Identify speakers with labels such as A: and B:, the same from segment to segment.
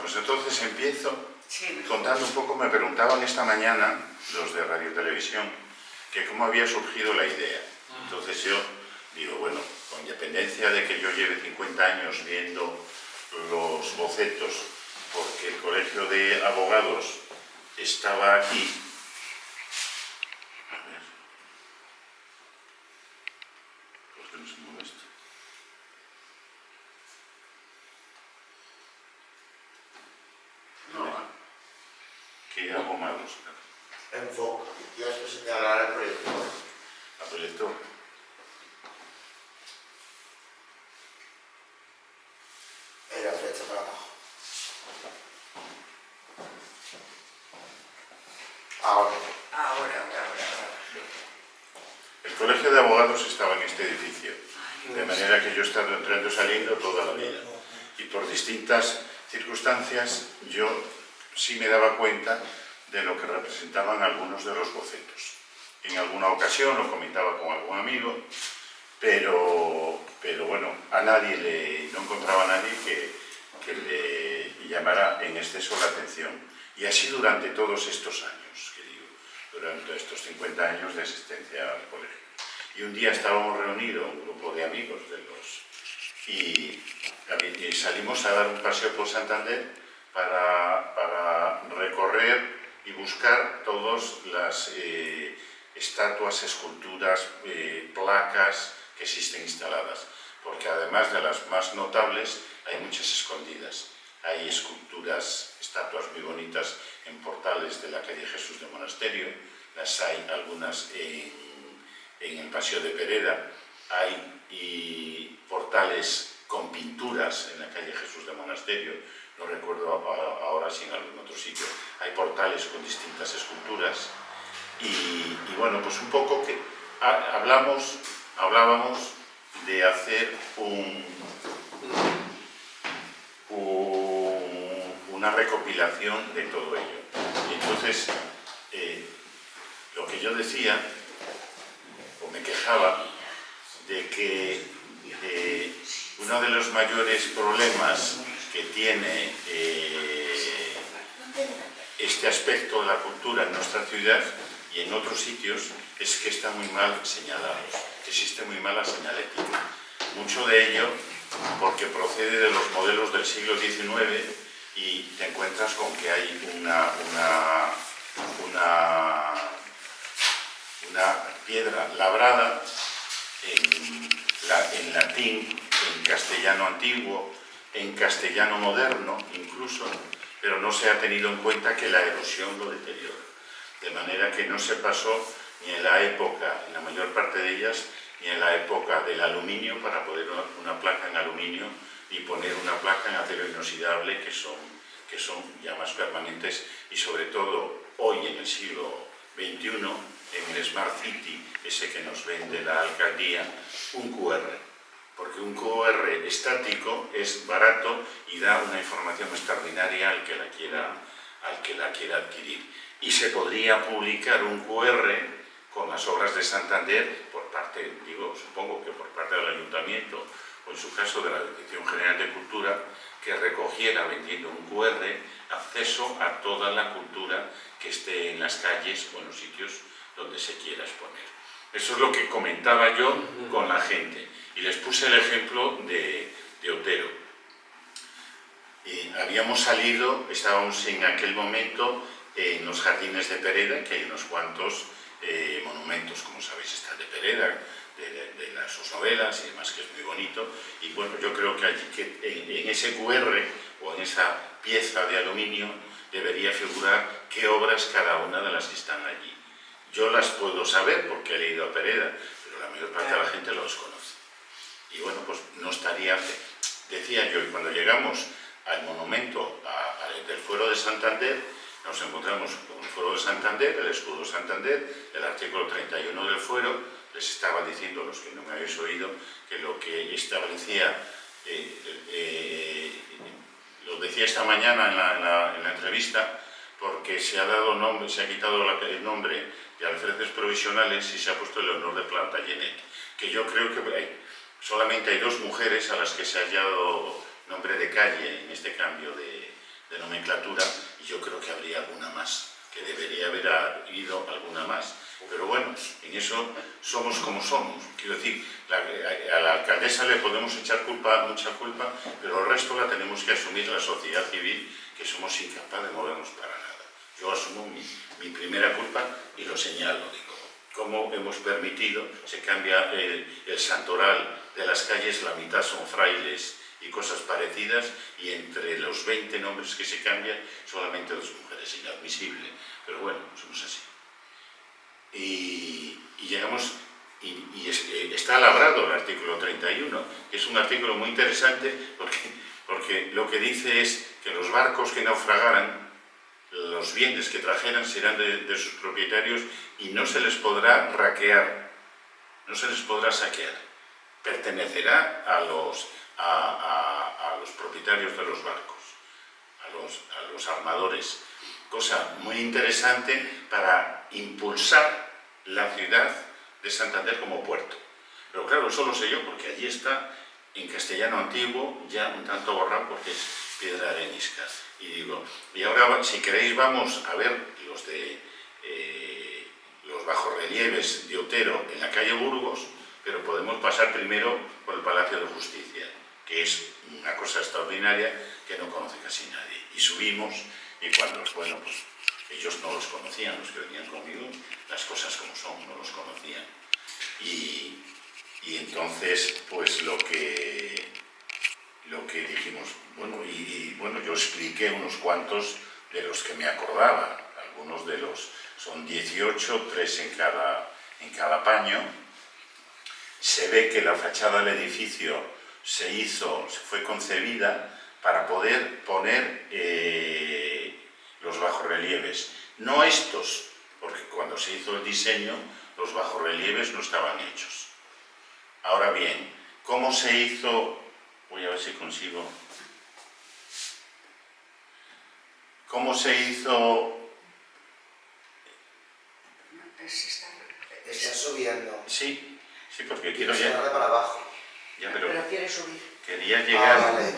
A: pues entonces empiezo
B: Sí.
A: contando un poco. Me preguntaban esta mañana los de Radio Televisión que cómo había surgido la idea. Entonces yo digo, bueno, con independencia de que yo lleve 50 años viendo los bocetos, porque el Colegio de Abogados estaba aquí. A ver, ¿por qué no se mueve esto? No, ¿qué hago mal, Óscar?
C: Enfoca. Tienes que señalar el proyector.
A: ¿A proyector?
C: La flecha para abajo. Ahora.
B: Ahora.
A: El Colegio de Abogados estaba en este edificio, de manera que yo he estado entrando y saliendo toda la vida. Y por distintas circunstancias yo sí me daba cuenta de lo que representaban algunos de los bocetos. En alguna ocasión lo comentaba con algún amigo, pero bueno, no encontraba a nadie que le llamara en exceso la atención. Y así durante todos estos años, que digo, durante estos 50 años de asistencia al colegio. Y un día estábamos reunidos, un grupo de amigos y salimos a dar un paseo por Santander para recorrer y buscar todas las estatuas, esculturas, placas que existen instaladas, porque además de las más notables hay muchas escondidas. Hay esculturas, estatuas muy bonitas en portales de la calle Jesús de Monasterio, las hay algunas en el Paseo de Pereda, hay portales con pinturas en la calle Jesús de Monasterio, no recuerdo ahora si en algún otro sitio, hay portales con distintas esculturas. Y bueno, pues un poco que hablábamos de hacer una recopilación de todo ello. Y entonces, lo que yo decía, o me quejaba, de que uno de los mayores problemas que tiene este aspecto de la cultura en nuestra ciudad y en otros sitios es que están muy mal señalados, existe muy mala señalética. Mucho de ello porque procede de los modelos del siglo XIX y te encuentras con que hay una piedra labrada en latín, en castellano antiguo, en castellano moderno incluso, pero no se ha tenido en cuenta que la erosión lo deteriora. De manera que no se pasó ni en la época, en la mayor parte de ellas, ni en la época del aluminio para poner una placa en aluminio y poner una placa en acero inoxidable que son ya más permanentes y sobre todo hoy en el siglo XXI, en el Smart City, ese que nos vende la alcaldía, un QR. Porque un QR estático es barato y da una información extraordinaria al que la quiera adquirir. Y se podría publicar un QR con las obras de Santander por parte, supongo que por parte del Ayuntamiento o en su caso de la Dirección General de Cultura, que recogiera vendiendo un QR acceso a toda la cultura que esté en las calles o en los sitios donde se quiera exponer. Eso es lo que comentaba yo con la gente. Y les puse el ejemplo de Otero. Habíamos salido, estábamos en aquel momento en los jardines de Pereda, que hay unos cuantos monumentos, como sabéis, está el de Pereda, de sus novelas y demás, que es muy bonito. Y bueno, yo creo que allí, en ese QR o en esa pieza de aluminio debería figurar qué obras cada una de las que están allí. Yo las puedo saber porque he leído a Pereda, pero la mayor parte de la gente lo desconoce. Y bueno, pues no estaría, decía yo, y cuando llegamos al monumento del Fuero de Santander, nos encontramos con el Fuero de Santander, el escudo de Santander, el artículo 31 del Fuero. Les estaba diciendo, a los que no me habéis oído, que lo que establecía, lo decía esta mañana en la entrevista, porque se ha dado nombre, se ha quitado el nombre de alféreces provisionales y se ha puesto el honor de Plantagenet, que yo creo que solamente hay dos mujeres a las que se ha dado nombre de calle en este cambio de de nomenclatura, y yo creo que habría alguna más, que debería haber habido alguna más. Pero bueno, en eso somos como somos. Quiero decir, a la alcaldesa le podemos echar mucha culpa, pero el resto la tenemos que asumir la sociedad civil, que somos incapaces de movernos para nada. Yo asumo mi primera culpa y lo señalo, digo, cómo hemos permitido, se cambia el santoral de las calles, la mitad son frailes y cosas parecidas, y entre los 20 nombres que se cambian, solamente 2 mujeres, inadmisible. Pero bueno, somos así. Y llegamos, y está labrado el artículo 31, que es un artículo muy interesante porque lo que dice es que los barcos que naufragaran, los bienes que trajeran serán de sus propietarios y no se les podrá raquear, no se les podrá saquear, pertenecerá a los propietarios de los barcos, a los armadores. Cosa muy interesante para impulsar la ciudad de Santander como puerto. Pero claro, eso lo sé yo porque allí está, en castellano antiguo, ya un tanto borrado porque es piedra arenisca. Y digo, y ahora si queréis vamos a ver los bajorrelieves de Otero en la calle Burgos, pero podemos pasar primero por el Palacio de Justicia, que es una cosa extraordinaria que no conoce casi nadie. Y subimos, y cuando, bueno, pues ellos no los conocían, los que venían conmigo, las cosas como son, no los conocían. Y entonces, pues lo que dijimos, bueno, bueno, yo expliqué unos cuantos de los que me acordaba, algunos de los, son 18, 3 en cada paño. Se ve que la fachada del edificio se fue concebida para poder poner los bajorrelieves. No estos, porque cuando se hizo el diseño, los bajorrelieves no estaban hechos. Ahora bien, ¿cómo se hizo? Voy a ver si consigo. ¿Cómo se hizo?
C: Está subiendo.
A: Sí, porque quiero ya.
C: Para abajo.
A: Ya,
B: pero quiere subir.
A: Quería llegar.
C: Vale.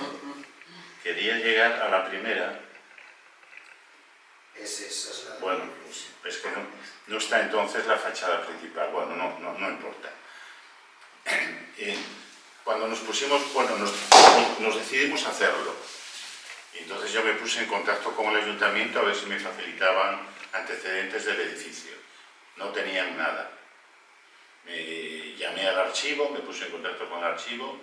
A: Quería llegar a la primera.
C: Es eso.
A: Bueno, pues es que no está entonces la fachada principal. Bueno, no importa. Cuando nos pusimos, bueno, nos decidimos hacerlo. Y entonces yo me puse en contacto con el ayuntamiento a ver si me facilitaban antecedentes del edificio. No tenían nada. Me llamé al archivo, me puse en contacto con el archivo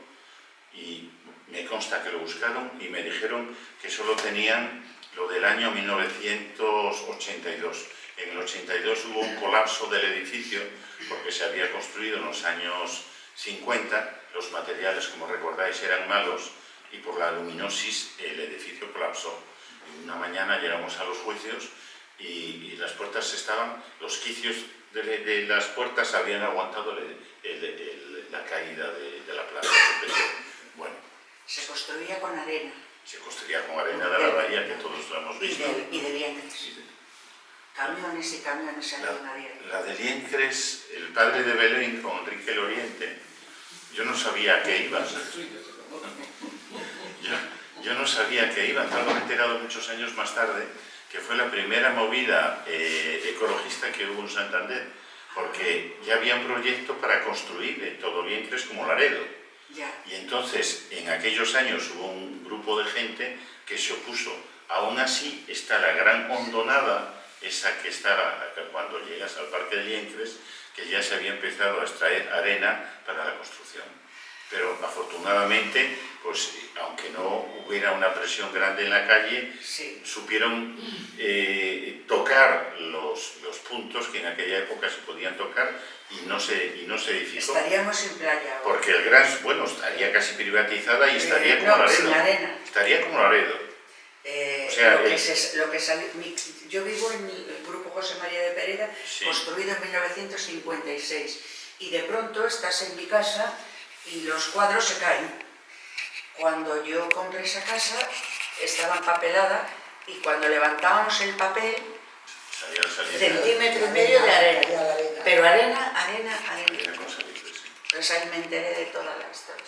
A: y me consta que lo buscaron y me dijeron que solo tenían lo del año 1982. En el 82 hubo un colapso del edificio porque se había construido en los años 50, los materiales, como recordáis, eran malos y por la luminosis el edificio colapsó. Una mañana llegamos a los juicios y las puertas los quicios de las puertas habían aguantado la caída de la planta superior. Bueno,
B: se construía con arena.
A: Se construía con arena de la bahía, que todos lo hemos visto.
B: Y de vientres. Camiones y camiones salían abiertos.
A: La de Liencres, el padre de Belén, con Enrique el Oriente, yo no sabía a qué iba. Yo no sabía a qué iba, me he enterado muchos años más tarde que fue la primera movida ecologista que hubo en Santander, porque ya había un proyecto para construir en todo Liencres como Laredo. Y entonces, en aquellos años hubo un grupo de gente que se opuso. Aún así está la gran hondonada, esa que está cuando llegas al Parque de Liencres, que ya se había empezado a extraer arena para la construcción. Pero afortunadamente, pues aunque no hubiera una presión grande en la calle, sí, supieron tocar los puntos que en aquella época se podían tocar y no se edificó.
B: Estaríamos en playa ahora.
A: Porque el Gran, bueno, estaría casi privatizada y estaría como Laredo.
B: Sin arena.
A: Estaría como Laredo.
B: O sea, yo vivo en el grupo José María de Pereda, sí, construido en 1956, y de pronto estás en mi casa y los cuadros se caen. Cuando yo compré esa casa estaba empapelada y cuando levantábamos el papel, centímetro y medio de arena, pero arena. Entonces ahí me enteré de toda la historia.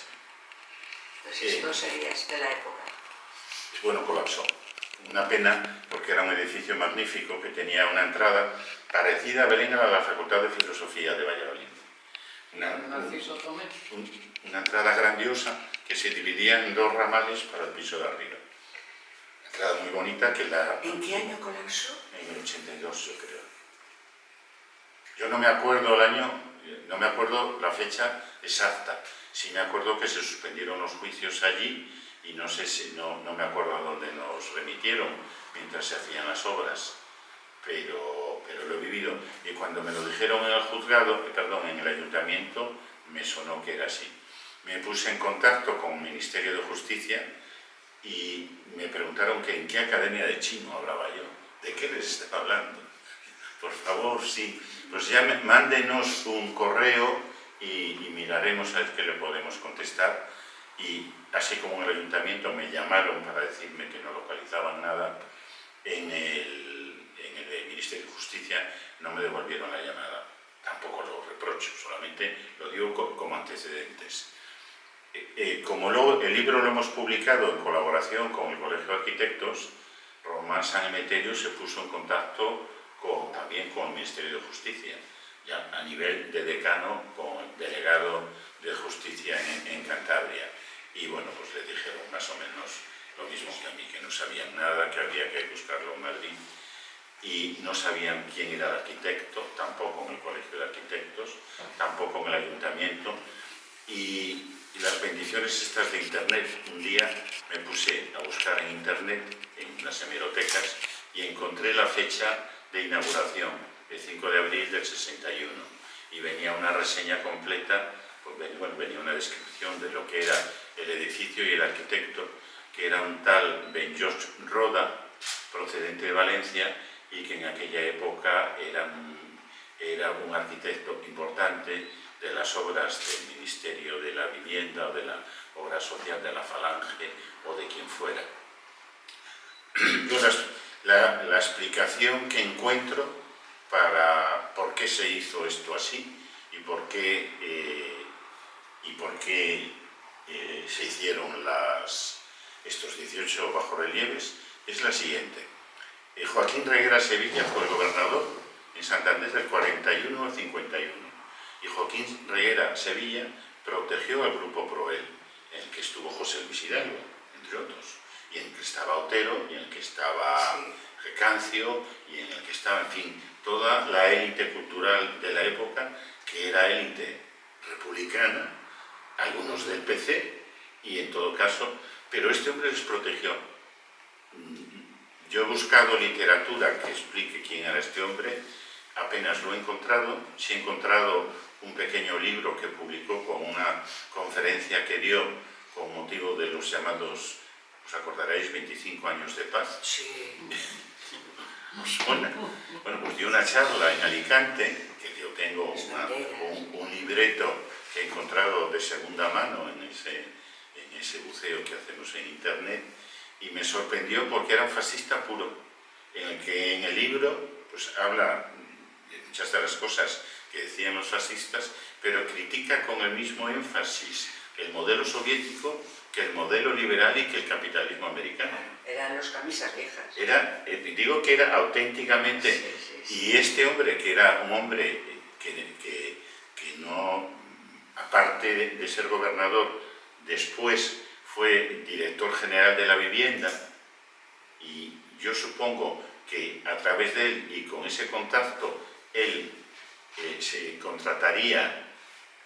B: Entonces esto sería de la época.
A: Bueno, colapsó. Una pena, porque era un edificio magnífico que tenía una entrada parecida a Belén a la Facultad de Filosofía de Valladolid. Una entrada grandiosa que se dividía en 2 ramales para el piso de arriba. Una entrada muy bonita que la...
B: ¿En qué año colapsó?
A: En el 82, yo creo. Yo no me acuerdo el año, no me acuerdo la fecha exacta. Sí me acuerdo que se suspendieron los juicios allí y no sé si, no me acuerdo a dónde nos remitieron mientras se hacían las obras, pero lo he vivido. Y cuando me lo dijeron en el juzgado, en el ayuntamiento, me sonó que era así. Me puse en contacto con el Ministerio de Justicia y me preguntaron que en qué academia de chino hablaba yo. ¿De qué les estaba hablando? Por favor, sí. Pues ya mándenos un correo y miraremos a ver qué le podemos contestar. Y así como en el ayuntamiento me llamaron para decirme que no localizaban nada, en el Ministerio de Justicia no me devolvieron la llamada. Tampoco lo reprocho, solamente lo digo como antecedentes. Como el libro lo hemos publicado en colaboración con el Colegio de Arquitectos, Román San Emeterio se puso en contacto también con el Ministerio de Justicia, ya a nivel de decano con el delegado de Justicia en Cantabria. Y bueno, pues le dijeron más o menos lo mismo que a mí, que no sabían nada, que había que buscarlo en Madrid. Y no sabían quién era el arquitecto, tampoco en el Colegio de Arquitectos, tampoco en el Ayuntamiento. Y las bendiciones estas de Internet, un día me puse a buscar en Internet, en las hemerotecas, y encontré la fecha de inauguración, el 5 de abril del 61. Y venía una reseña completa, pues, bueno, venía una descripción de lo que era el edificio y el arquitecto, que era un tal Ben-George Roda, procedente de Valencia, y que en aquella época era un arquitecto importante de las obras del Ministerio de la Vivienda o de la obra social de la Falange o de quien fuera. Yo la explicación que encuentro para por qué se hizo esto así y por qué se hicieron estos 18 bajorrelieves es la siguiente. Joaquín Reguera Sevilla fue el gobernador en Santander del 41 al 51 y Joaquín Reguera Sevilla protegió al grupo Proel, en el que estuvo José Luis Hidalgo, entre otros, y en el que estaba Otero, y en el que estaba Recancio, y en el que estaba, en fin, toda la élite cultural de la época, que era élite republicana, algunos del PC, y en todo caso, pero este hombre les protegió. Yo he buscado literatura que explique quién era este hombre, apenas lo he encontrado. Sí he encontrado un pequeño libro que publicó con una conferencia que dio con motivo de los llamados, os acordaréis, 25 años de paz.
B: Sí.
A: ¿Os suena? Bueno, pues dio una charla en Alicante, que yo tengo un libreto que he encontrado de segunda mano en ese buceo que hacemos en Internet, y me sorprendió porque era un fascista puro, en el que en el libro pues habla de muchas de las cosas que decían los fascistas, pero critica con el mismo énfasis el modelo soviético que el modelo liberal y que el capitalismo americano.
B: Eran los camisas viejas.
A: Digo que era auténticamente, sí. Y este hombre, que era un hombre que no, aparte de ser gobernador, después fue director general de la vivienda, y yo supongo que a través de él y con ese contacto él se contrataría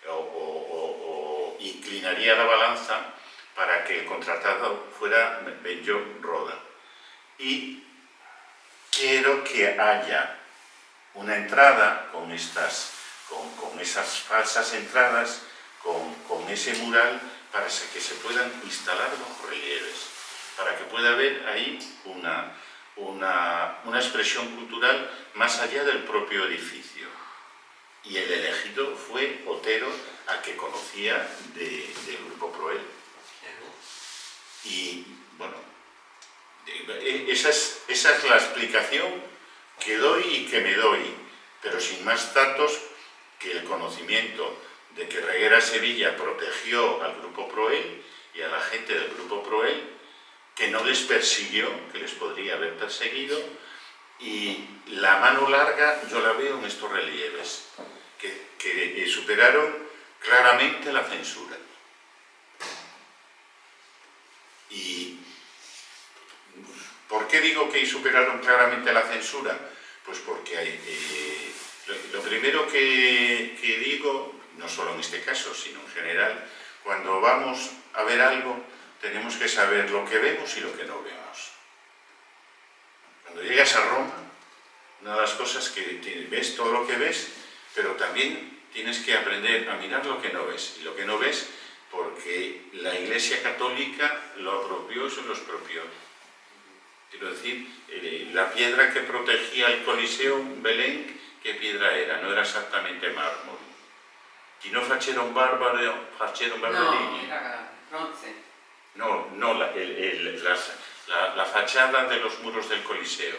A: o inclinaría la balanza para que el contratado fuera Ben-George Roda. Y quiero que haya una entrada con esas falsas entradas, con ese mural, para que se puedan instalar bajorrelieves, para que pueda haber ahí una expresión cultural más allá del propio edificio. Y el elegido fue Otero, al que conocía del grupo Proel. Y bueno, esa es la explicación que doy y que me doy, pero sin más datos que el conocimiento de que Reguera Sevilla protegió al grupo Proel y a la gente del grupo Proel, que no les persiguió, que les podría haber perseguido, y la mano larga yo la veo en estos relieves, que superaron claramente la censura. ¿Y por qué digo que superaron claramente la censura? Pues porque lo primero que digo, no solo en este caso, sino en general, cuando vamos a ver algo, tenemos que saber lo que vemos y lo que no vemos. Cuando llegas a Roma, una de las cosas que ves todo lo que ves, pero también tienes que aprender a mirar lo que no ves. Y lo que no ves, porque la Iglesia Católica lo apropió y se lo expropió. Quiero decir, la piedra que protegía el Coliseo, Belén, ¿qué piedra era? No era exactamente mármol. ¿Y no facieron barbarini?
B: No, era bronce.
A: No, la fachada de los muros del Coliseo.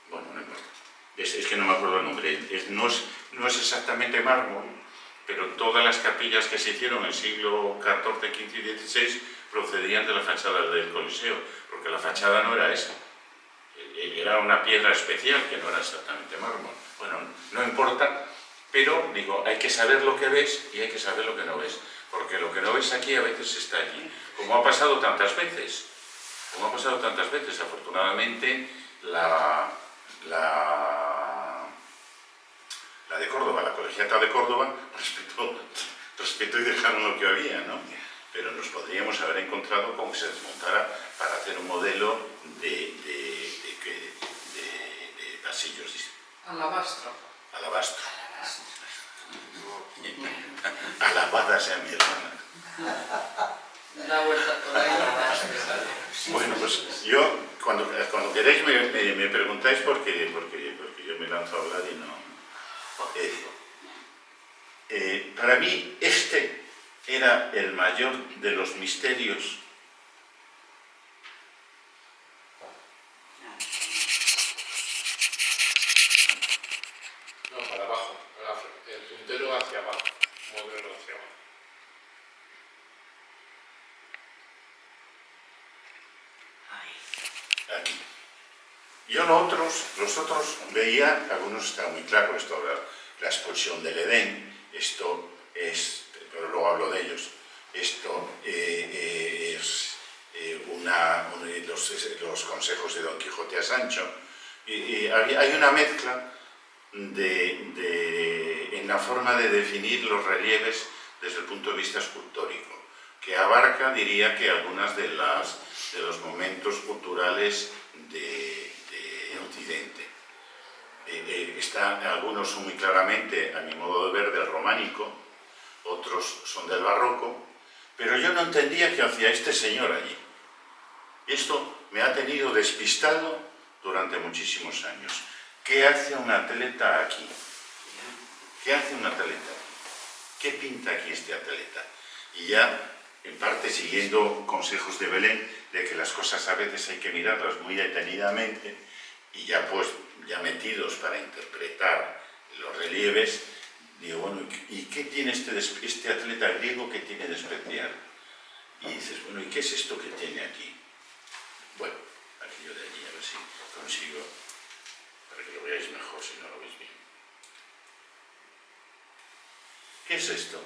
A: Bueno, no importa. Es que no me acuerdo el nombre. No es exactamente mármol, pero todas las capillas que se hicieron en el siglo XIV, XV y XVI procedían de la fachada del Coliseo, porque la fachada no era esa. Era una piedra especial que no era exactamente mármol. Bueno, no importa, pero digo, hay que saber lo que ves y hay que saber lo que no ves, porque lo que no ves aquí a veces está allí, como ha pasado tantas veces. Afortunadamente, la de Córdoba, la colegiata de Córdoba, respetó y dejaron lo que había, ¿no? Pero nos podríamos haber encontrado con que se desmontara para hacer un modelo de pasillos.
B: Alabastro.
A: Alabada sea mi hermana.
B: Da vuelta por ahí.
A: Bueno, pues yo, cuando queréis me preguntáis porque yo me lanzo a hablar y no. Para mí este era el mayor de los misterios
D: para abajo, el puntero hacia abajo, moverlo hacia abajo.
A: aquí. Yo los otros veía, algunos está muy claro, esto, la expulsión del Edén, esto es, pero luego hablo de ellos, esto es uno de los consejos de Don Quijote a Sancho, y hay una mezcla en la forma de definir los relieves desde el punto de vista escultórico, que abarca, diría que algunas de los momentos culturales de Occidente. Algunos son muy claramente, a mi modo de ver, del románico, otros son del barroco, pero yo no entendía qué hacía este señor allí. Esto me ha tenido despistado durante muchísimos años. ¿Qué hace un atleta aquí? ¿Qué pinta aquí este atleta? Y ya, en parte siguiendo consejos de Belén, de que las cosas a veces hay que mirarlas muy detenidamente, y ya metidos para interpretar los relieves, digo, bueno, ¿y qué tiene este atleta griego que tiene de especial? Y dices, bueno, ¿y qué es esto que tiene aquí? Bueno, aquello de allí, a ver si consigo, para que lo veáis mejor si no lo veis bien. ¿Qué es esto?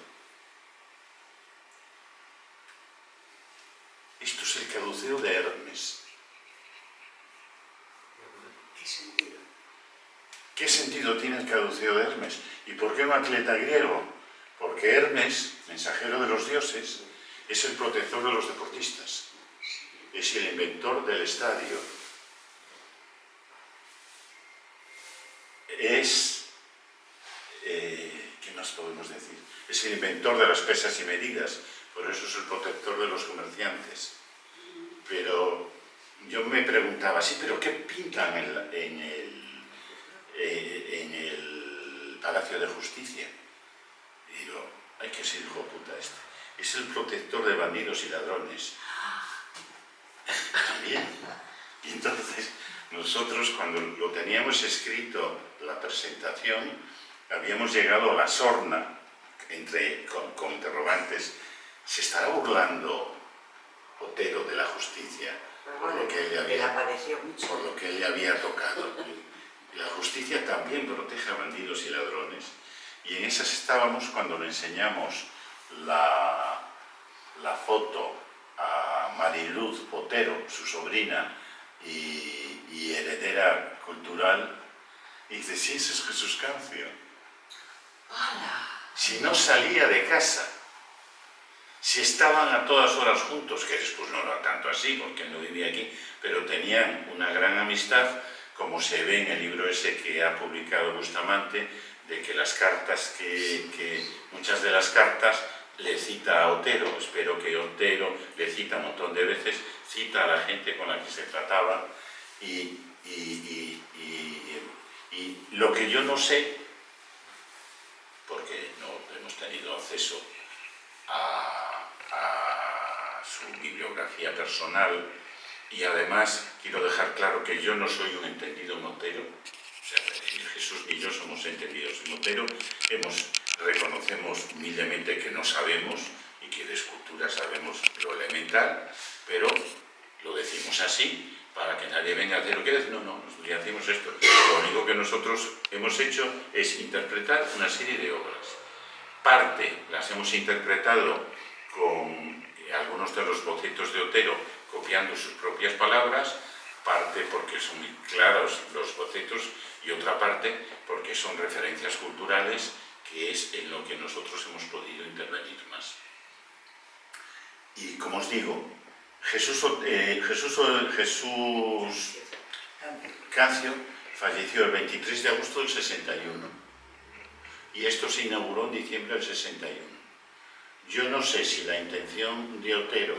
A: Esto es el caduceo de Hermes.
B: ¿Qué sentido?
A: ¿Qué sentido tiene el caduceo de Hermes? ¿Y por qué un atleta griego? Porque Hermes, mensajero de los dioses, es el protector de los deportistas. Es el inventor del estadio. ¿Qué más podemos decir? Es el inventor de las pesas y medidas, por eso es el protector de los comerciantes. Pero yo me preguntaba, sí, pero ¿qué pintan en el Palacio de Justicia? Y digo, hay que ser hijo puta este. Es el protector de bandidos y ladrones. También. Y entonces, nosotros cuando lo teníamos escrito, la presentación, habíamos llegado a la sorna, con interrogantes. ¿Se estará burlando Otero de la justicia,
B: Pero
A: por
B: bueno,
A: lo que él le
B: él
A: había,
B: padeció mucho.
A: por lo que él le había tocado. La justicia también protege a bandidos y ladrones, y en esas estábamos cuando le enseñamos la foto a Mariluz Otero, su sobrina y heredera cultural, y dice, sí, ese es Jesús Cancio.
B: ¡Hala!
A: Si no salía de casa, si estaban a todas horas juntos, que después no era tanto así, porque él no vivía aquí, pero tenían una gran amistad, como se ve en el libro ese que ha publicado Bustamante, de que las cartas, muchas de las cartas le cita a Otero. Espero que Otero le cita un montón de veces, cita a la gente con la que se trataba, y lo que yo no sé, porque no hemos tenido acceso a su bibliografía personal, y además quiero dejar claro que yo no soy un entendido en Otero, o sea, Jesús y yo somos entendidos en Otero, reconocemos humildemente que no sabemos y que de escultura sabemos lo elemental, pero lo decimos así para que nadie venga a hacer lo que es. No, nosotros ya hacemos esto. Lo único que nosotros hemos hecho es interpretar una serie de obras. Parte las hemos interpretado con algunos de los bocetos de Otero, copiando sus propias palabras, parte porque son muy claros los bocetos y otra parte porque son referencias culturales, que es en lo que nosotros hemos podido intervenir más. Y como os digo, Jesús Cancio falleció el 23 de agosto del 61 y esto se inauguró en diciembre del 61. Yo no sé si la intención de Otero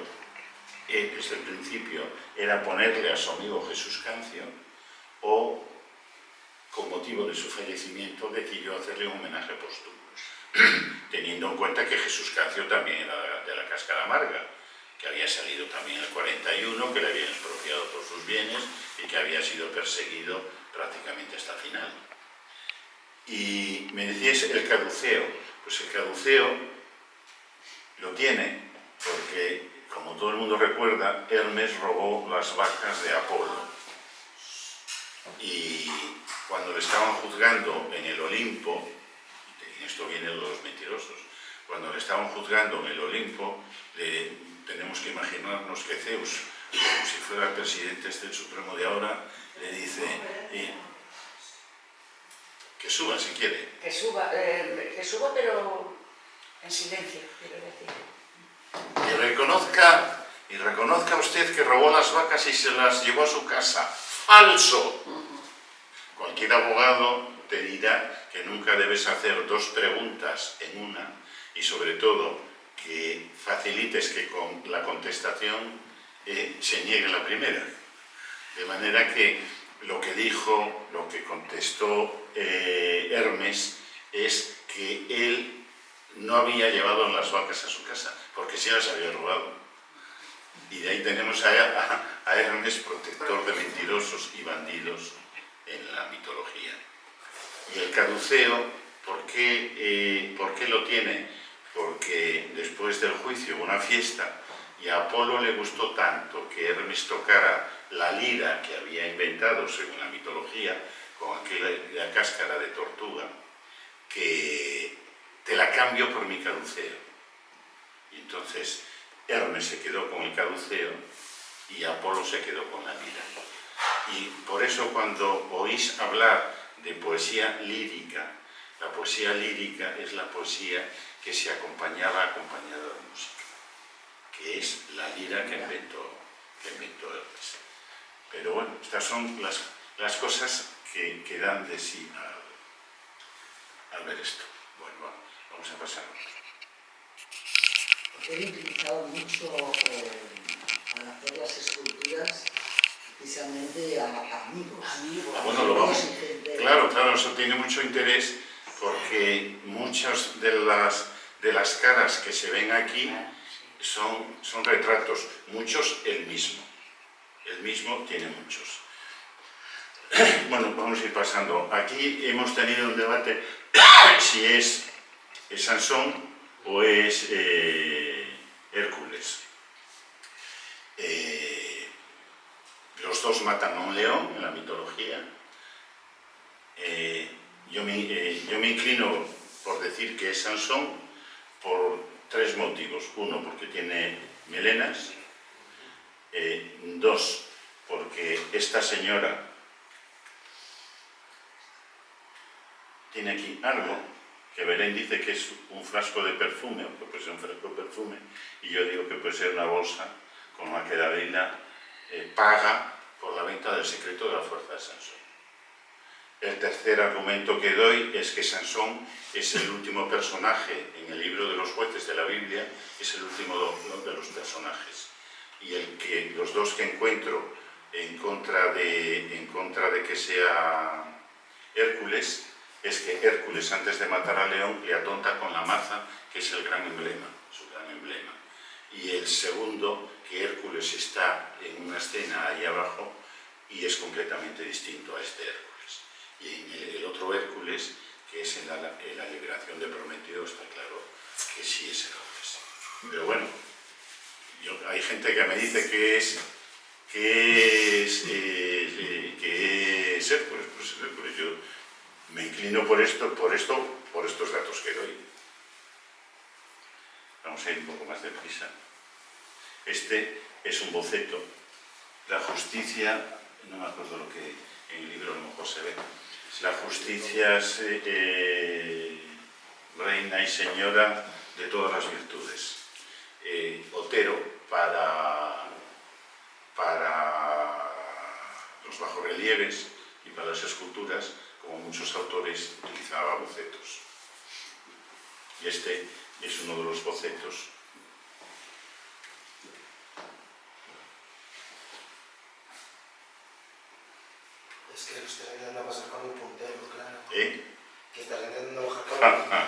A: desde el principio era ponerle a su amigo Jesús Cancio, o con motivo de su fallecimiento decidió hacerle un homenaje póstumo, teniendo en cuenta que Jesús Cancio también era de la Cáscara Amarga, que había salido también en el 41, que le habían expropiado todos sus bienes y que había sido perseguido prácticamente hasta el final. Y me decíais el caduceo. Pues el caduceo lo tiene porque, como todo el mundo recuerda, Hermes robó las vacas de Apolo. Y cuando le estaban juzgando en el Olimpo, y esto viene de los mentirosos, cuando le estaban juzgando en el Olimpo, tenemos que imaginarnos que Zeus, como si fuera el presidente del Supremo de ahora, le dice que suba si quiere.
B: Que suba, pero en silencio, quiero decir.
A: Y reconozca usted que robó las vacas y se las llevó a su casa. ¡Falso! Cualquier abogado te dirá que nunca debes hacer dos preguntas en una, y sobre todo que facilites que con la contestación se niegue la primera. De manera que lo que contestó Hermes es que él no había llevado las vacas a su casa, porque sí las había robado. Y de ahí tenemos a Hermes, protector de mentirosos y bandidos en la mitología. Y el caduceo, ¿por qué lo tiene? Porque después del juicio hubo una fiesta y a Apolo le gustó tanto que Hermes tocara la lira que había inventado, según la mitología, con aquella cáscara de tortuga, que te la cambio por mi caduceo. Y entonces Hermes se quedó con el caduceo y Apolo se quedó con la lira. Y por eso cuando oís hablar de poesía lírica, la poesía lírica es la poesía que se acompañada de música, que es la lira que inventó Hermes. Pero bueno, estas son las cosas que dan de sí al ver esto. Bueno, vamos a pasar.
E: He utilizado mucho al hacer las esculturas precisamente a amigos.
A: Bueno, lo vamos. Claro, eso tiene mucho interés porque muchas de las caras que se ven aquí son retratos, muchos el mismo. El mismo tiene muchos. Bueno, vamos a ir pasando. Aquí hemos tenido un debate si es Sansón o es Hércules. los dos matan a un león en la mitología. Yo me inclino por decir que es Sansón por tres motivos. Uno, porque tiene melenas. Dos, porque esta señora tiene aquí algo que Belén dice que es un frasco de perfume, o que puede ser un frasco de perfume, y yo digo que puede ser una bolsa con la que Dalila paga por la venta del secreto de la fuerza de Sansón. El tercer argumento que doy es que Sansón es el último personaje en el libro de los jueces de la Biblia, es el último de los personajes. Y los dos que encuentro en contra de que sea Hércules, es que Hércules, antes de matar al león, le atonta con la maza, que es el gran emblema, su gran emblema. Y el segundo, que Hércules está en una escena ahí abajo y es completamente distinto a este Hércules. Y en el otro Hércules, que es en la liberación de Prometeo, está claro que sí es Hércules. Pero bueno, hay gente que me dice que es Hércules, pues es Hércules. Yo me inclino por estos datos que doy. Vamos a ir un poco más deprisa. Este es un boceto. La justicia, no me acuerdo lo que en el libro a lo mejor se ve. La justicia es reina y señora de todas las virtudes. Otero para los bajorrelieves y para las esculturas, como muchos autores, utilizaba bocetos. Y este es uno de los bocetos.
C: Es que lo estoy intentando pasar con un puntero, claro.
A: ¿Eh?
C: Que estás intentando bajar con un puntero.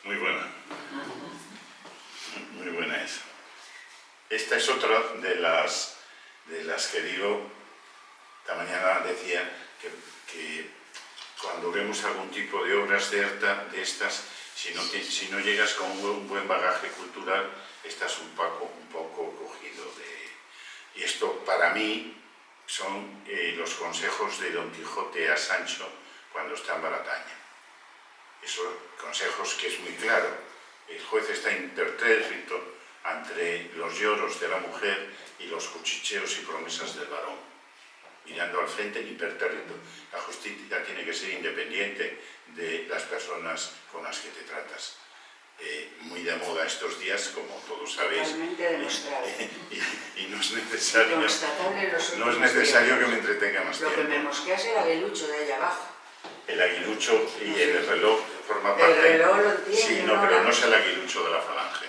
A: Muy buena. Muy buena esa. Esta es otra de las que digo. Esta mañana decía que cuando vemos algún tipo de obras de estas, si no llegas con un buen bagaje cultural, estás un poco cogido de... Y esto, para mí, son los consejos de Don Quijote a Sancho cuando está en Bretaña. Esos consejos que es muy claro. El juez está impertérrito entre los lloros de la mujer y los cuchicheos y promesas del varón. Mirando al frente, impertérrito. La justicia tiene que ser independiente de las personas con las que te tratas. Muy de moda estos días, como todos sabéis.
B: Totalmente demostrado.
A: Y no es necesario,
B: No es
A: necesario que me entretenga más tiempo.
B: Lo que me mosquea es el aguilucho de allá abajo.
A: El aguilucho y el reloj forma parte...
B: El reloj lo entiendo.
A: Sí, no, pero no es el aguilucho de la falange.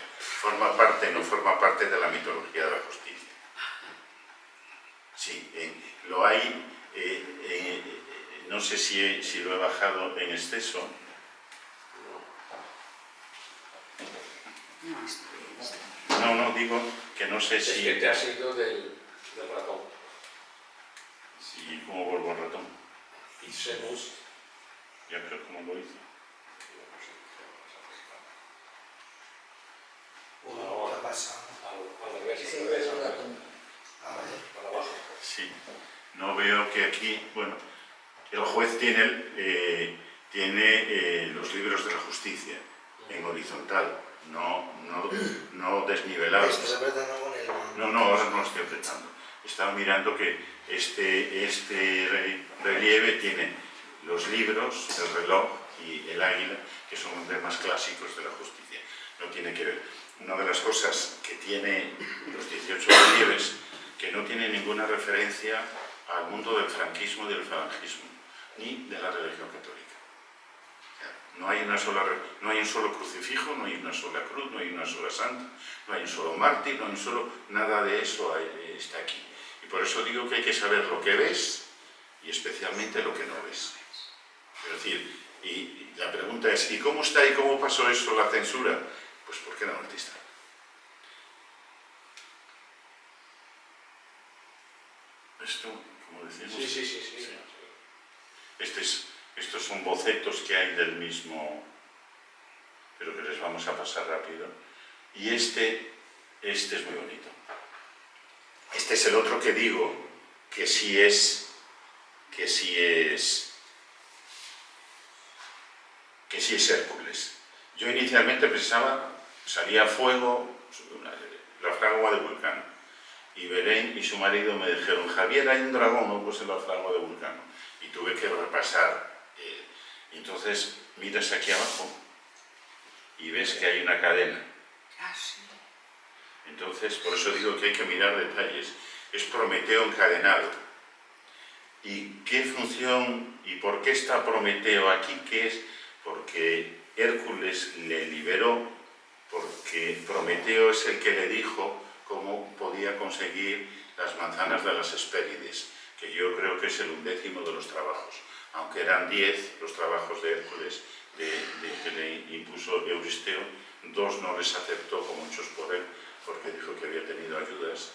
A: No forma parte de la mitología de la justicia. Sí, lo hay... no sé si lo he bajado en exceso. No, digo que no sé si...
D: Es que te has ido del ratón.
A: Sí, ¿cómo vuelvo al ratón?
D: Y Semus...
A: Ya, pero ¿cómo lo hizo?
C: ¿Qué ha pasado?
D: Al revés,
E: Sí,
D: al revés.
E: es el ratón.
C: A ver.
D: Para abajo.
A: Sí, no veo que aquí... Bueno, el juez tiene los libros de la justicia en horizontal, no desnivelados.
C: Estás apretando con el...
A: No, ahora no lo estoy apretando. Estaba mirando que este relieve tiene los libros, el reloj y el águila, que son los temas clásicos de la justicia. No tiene que ver. Una de las cosas que tiene los 18 relieves, que no tiene ninguna referencia al mundo del franquismo y del falangismo, ni de la religión católica. O sea, no hay un solo crucifijo, no hay una sola cruz, no hay una sola santa, no hay un solo mártir, no hay nada de eso está aquí. Y por eso digo que hay que saber lo que ves y especialmente lo que no ves. Es decir, y la pregunta es, ¿y cómo está y cómo pasó eso, la censura? Pues porque era un artista. Esto, como decimos...
D: Sí.
A: Estos son bocetos que hay del mismo, pero que les vamos a pasar rápido. Y este es muy bonito. Este es el otro que digo que sí es Hércules. Yo inicialmente pensaba, salía fuego, la fragua de Vulcano. Y Belén y su marido me dijeron, Javier, hay un dragón, no pues en la fragua de Vulcano. Y tuve que repasar. Entonces, miras aquí abajo y ves que hay una cadena.
B: Ah, sí.
A: Entonces, por eso digo que hay que mirar detalles. Es Prometeo encadenado. ¿Y qué función y por qué está Prometeo aquí? ¿Qué es? Porque Hércules le liberó, porque Prometeo es el que le dijo cómo podía conseguir las manzanas de las Hespérides, que yo creo que es el 11º de los trabajos, aunque eran 10 los trabajos de Hércules que le impuso Euristeo, 2 no les aceptó como hechos por él, porque dijo que había tenido ayudas,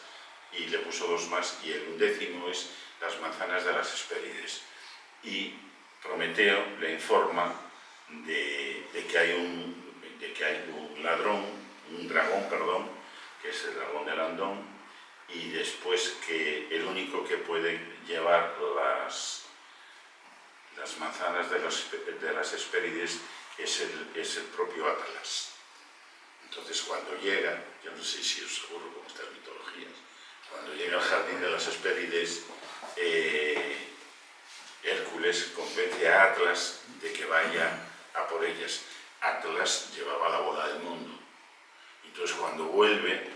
A: y le puso 2 más, y el 11º es las manzanas de las Hespérides. Y Prometeo le informa de que hay un ladrón, un dragón, perdón, que es el dragón de Landón, y después que el único que puede llevar las manzanas de las Hespérides es el propio Atlas. Entonces cuando llega, yo no sé si os seguro con estas mitologías, cuando llega al jardín de las Hespérides, Hércules convence a Atlas de que vaya a por ellas. Atlas llevaba la bola del mundo. Entonces cuando vuelve,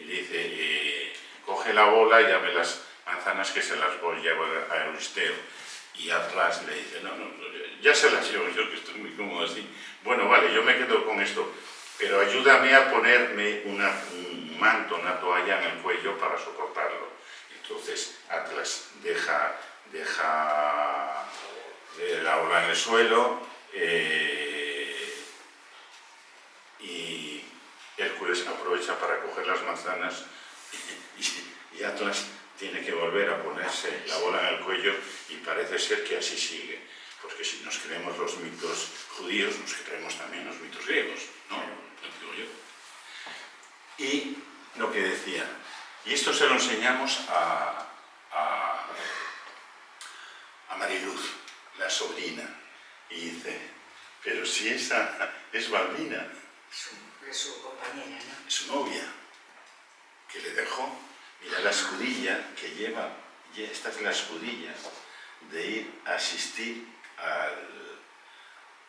A: dice, coge la bola y dame las manzanas que se las voy a llevar a Euristeo. Y Atlas le dice, no, ya se las llevo yo, que estoy muy cómodo así. Bueno, vale, yo me quedo con esto, pero ayúdame a ponerme un manto, una toalla en el cuello para soportarlo. Entonces Atlas deja la bola en el suelo, y Hércules aprovecha para coger las manzanas y Atlas tiene que volver a ponerse la bola en el cuello, y parece ser que así sigue, porque si nos creemos los mitos judíos, nos creemos también los mitos griegos, ¿no? Lo digo yo. Y lo que decía, y esto se lo enseñamos a Mariluz, la sobrina, y dice, pero si esa es Balbina,
B: De su compañera, ¿no?
A: su novia, que le dejó. Mira la escudilla que lleva, esta es la escudilla de ir a asistir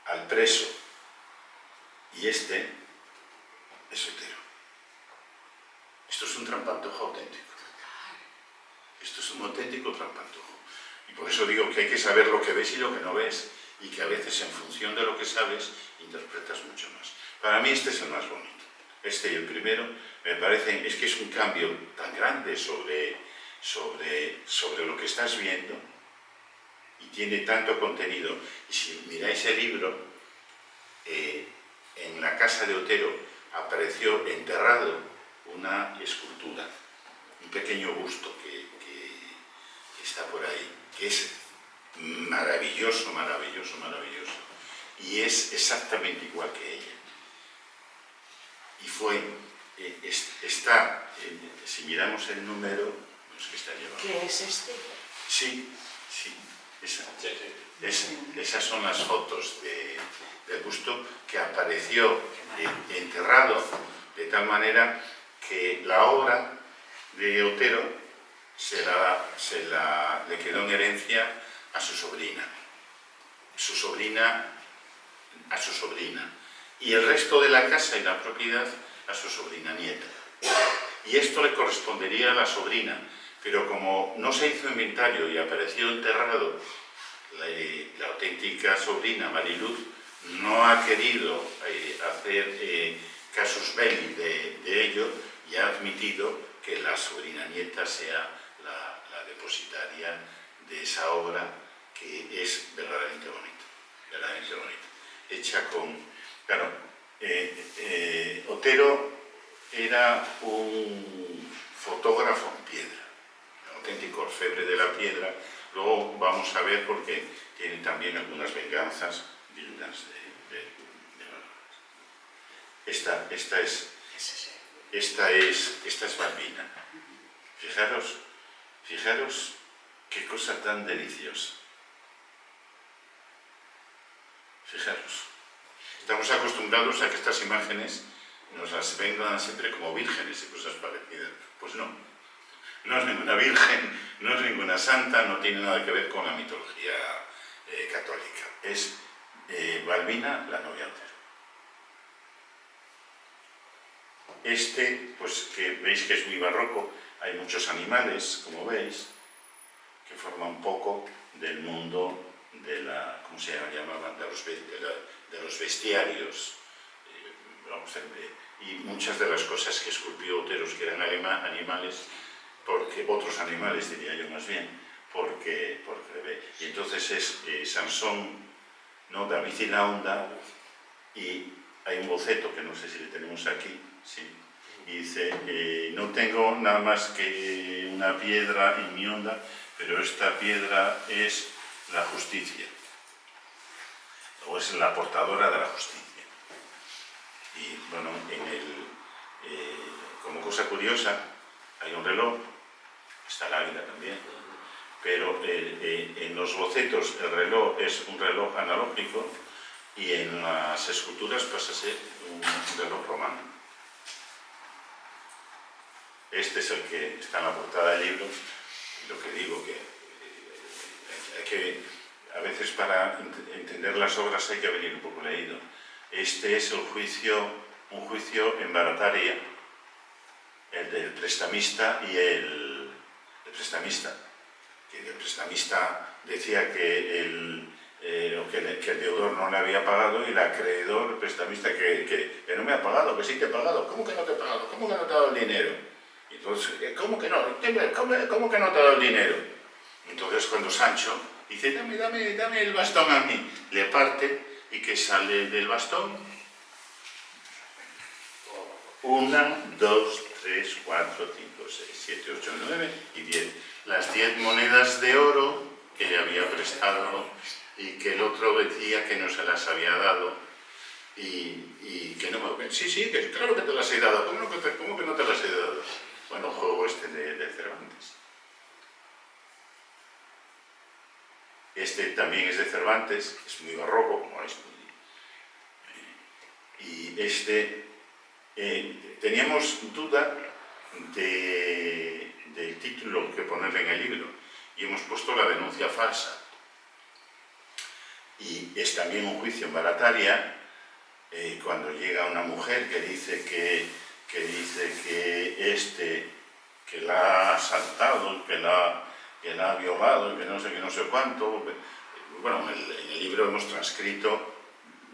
A: al preso, y este es Otero. Esto es un trampantojo auténtico. Esto es un auténtico trampantojo. Y por eso digo que hay que saber lo que ves y lo que no ves, y que a veces en función de lo que sabes interpretas mucho más. Para mí este es el más bonito. Este y el primero me parecen, es que es un cambio tan grande sobre lo que estás viendo, y tiene tanto contenido. Y si miráis el libro, en la casa de Otero apareció enterrado una escultura, un pequeño busto que está por ahí, que es maravilloso, maravilloso, maravilloso, y es exactamente igual que ella. Y si miramos el número, no sé qué está llevando.
B: ¿Qué es este?
A: Sí, esas son las fotos del busto, que apareció enterrado de tal manera que la obra de Otero le quedó en herencia a su sobrina, y el resto de la casa y la propiedad a su sobrina nieta. Y esto le correspondería a la sobrina, pero como no se hizo inventario y apareció enterrado, la auténtica sobrina Mariluz no ha querido hacer casus belli de ello, y ha admitido que la sobrina nieta sea la depositaria de esa obra, que es verdaderamente bonita, hecha con... Claro, Otero era un fotógrafo en piedra, un auténtico orfebre de la piedra. Luego vamos a ver, porque tiene también algunas venganzas dignas de esta es Balbina. Fijaros Fijaros qué cosa tan deliciosa. Fijaros. Estamos acostumbrados a que estas imágenes nos las vengan siempre como vírgenes y cosas parecidas. Pues no. No es ninguna virgen, no es ninguna santa, no tiene nada que ver con la mitología católica. Es Balbina, la novia Otero. Pues que veis que es muy barroco, hay muchos animales, como veis, que forman un poco del mundo de la, ¿cómo se llamaban? De los bestiarios. Y muchas de las cosas que esculpió Otero, que eran animales, porque otros animales, diría yo más bien, porque y entonces es Sansón, ¿no? David y la onda, y hay un boceto que no sé si le tenemos aquí, sí, y dice, no tengo nada más que una piedra en mi onda, pero esta piedra es la justicia, o es la portadora de la justicia. Y bueno, como cosa curiosa, hay un reloj, está el águila también, pero en los bocetos el reloj es un reloj analógico y en las esculturas pasa a ser un reloj romano. Este es el que está en la portada del libro. Lo que digo, que a veces para entender las obras hay que venir un poco leído. Este es un juicio en Barataria, el del prestamista y el prestamista. Que el prestamista decía que el deudor no le había pagado, y el acreedor, el prestamista, que no me ha pagado, que sí te he pagado. ¿Cómo que no te he pagado? ¿Cómo que no te ha dado el dinero? Y entonces, ¿cómo que no? ¿Cómo que no te ha dado el dinero? Entonces cuando Sancho dice, dame el bastón a mí, le parte, y que sale del bastón 1, 2, 3, 4, 5, 6, 7, 8, 9 y 10. Las 10 monedas de oro que le había prestado y que el otro decía que no se las había dado, y que no me... Sí, que claro que te las he dado. ¿Cómo que no te las he dado? Bueno, juego este de Cervantes. Este también es de Cervantes, es muy barroco, como es. Y teníamos duda del título que ponerle en el libro, y hemos puesto La denuncia falsa. Y es también un juicio en Barataria, cuando llega una mujer que dice que la ha asaltado, que la ha violado, que no sé cuánto. Bueno, en el libro hemos transcrito,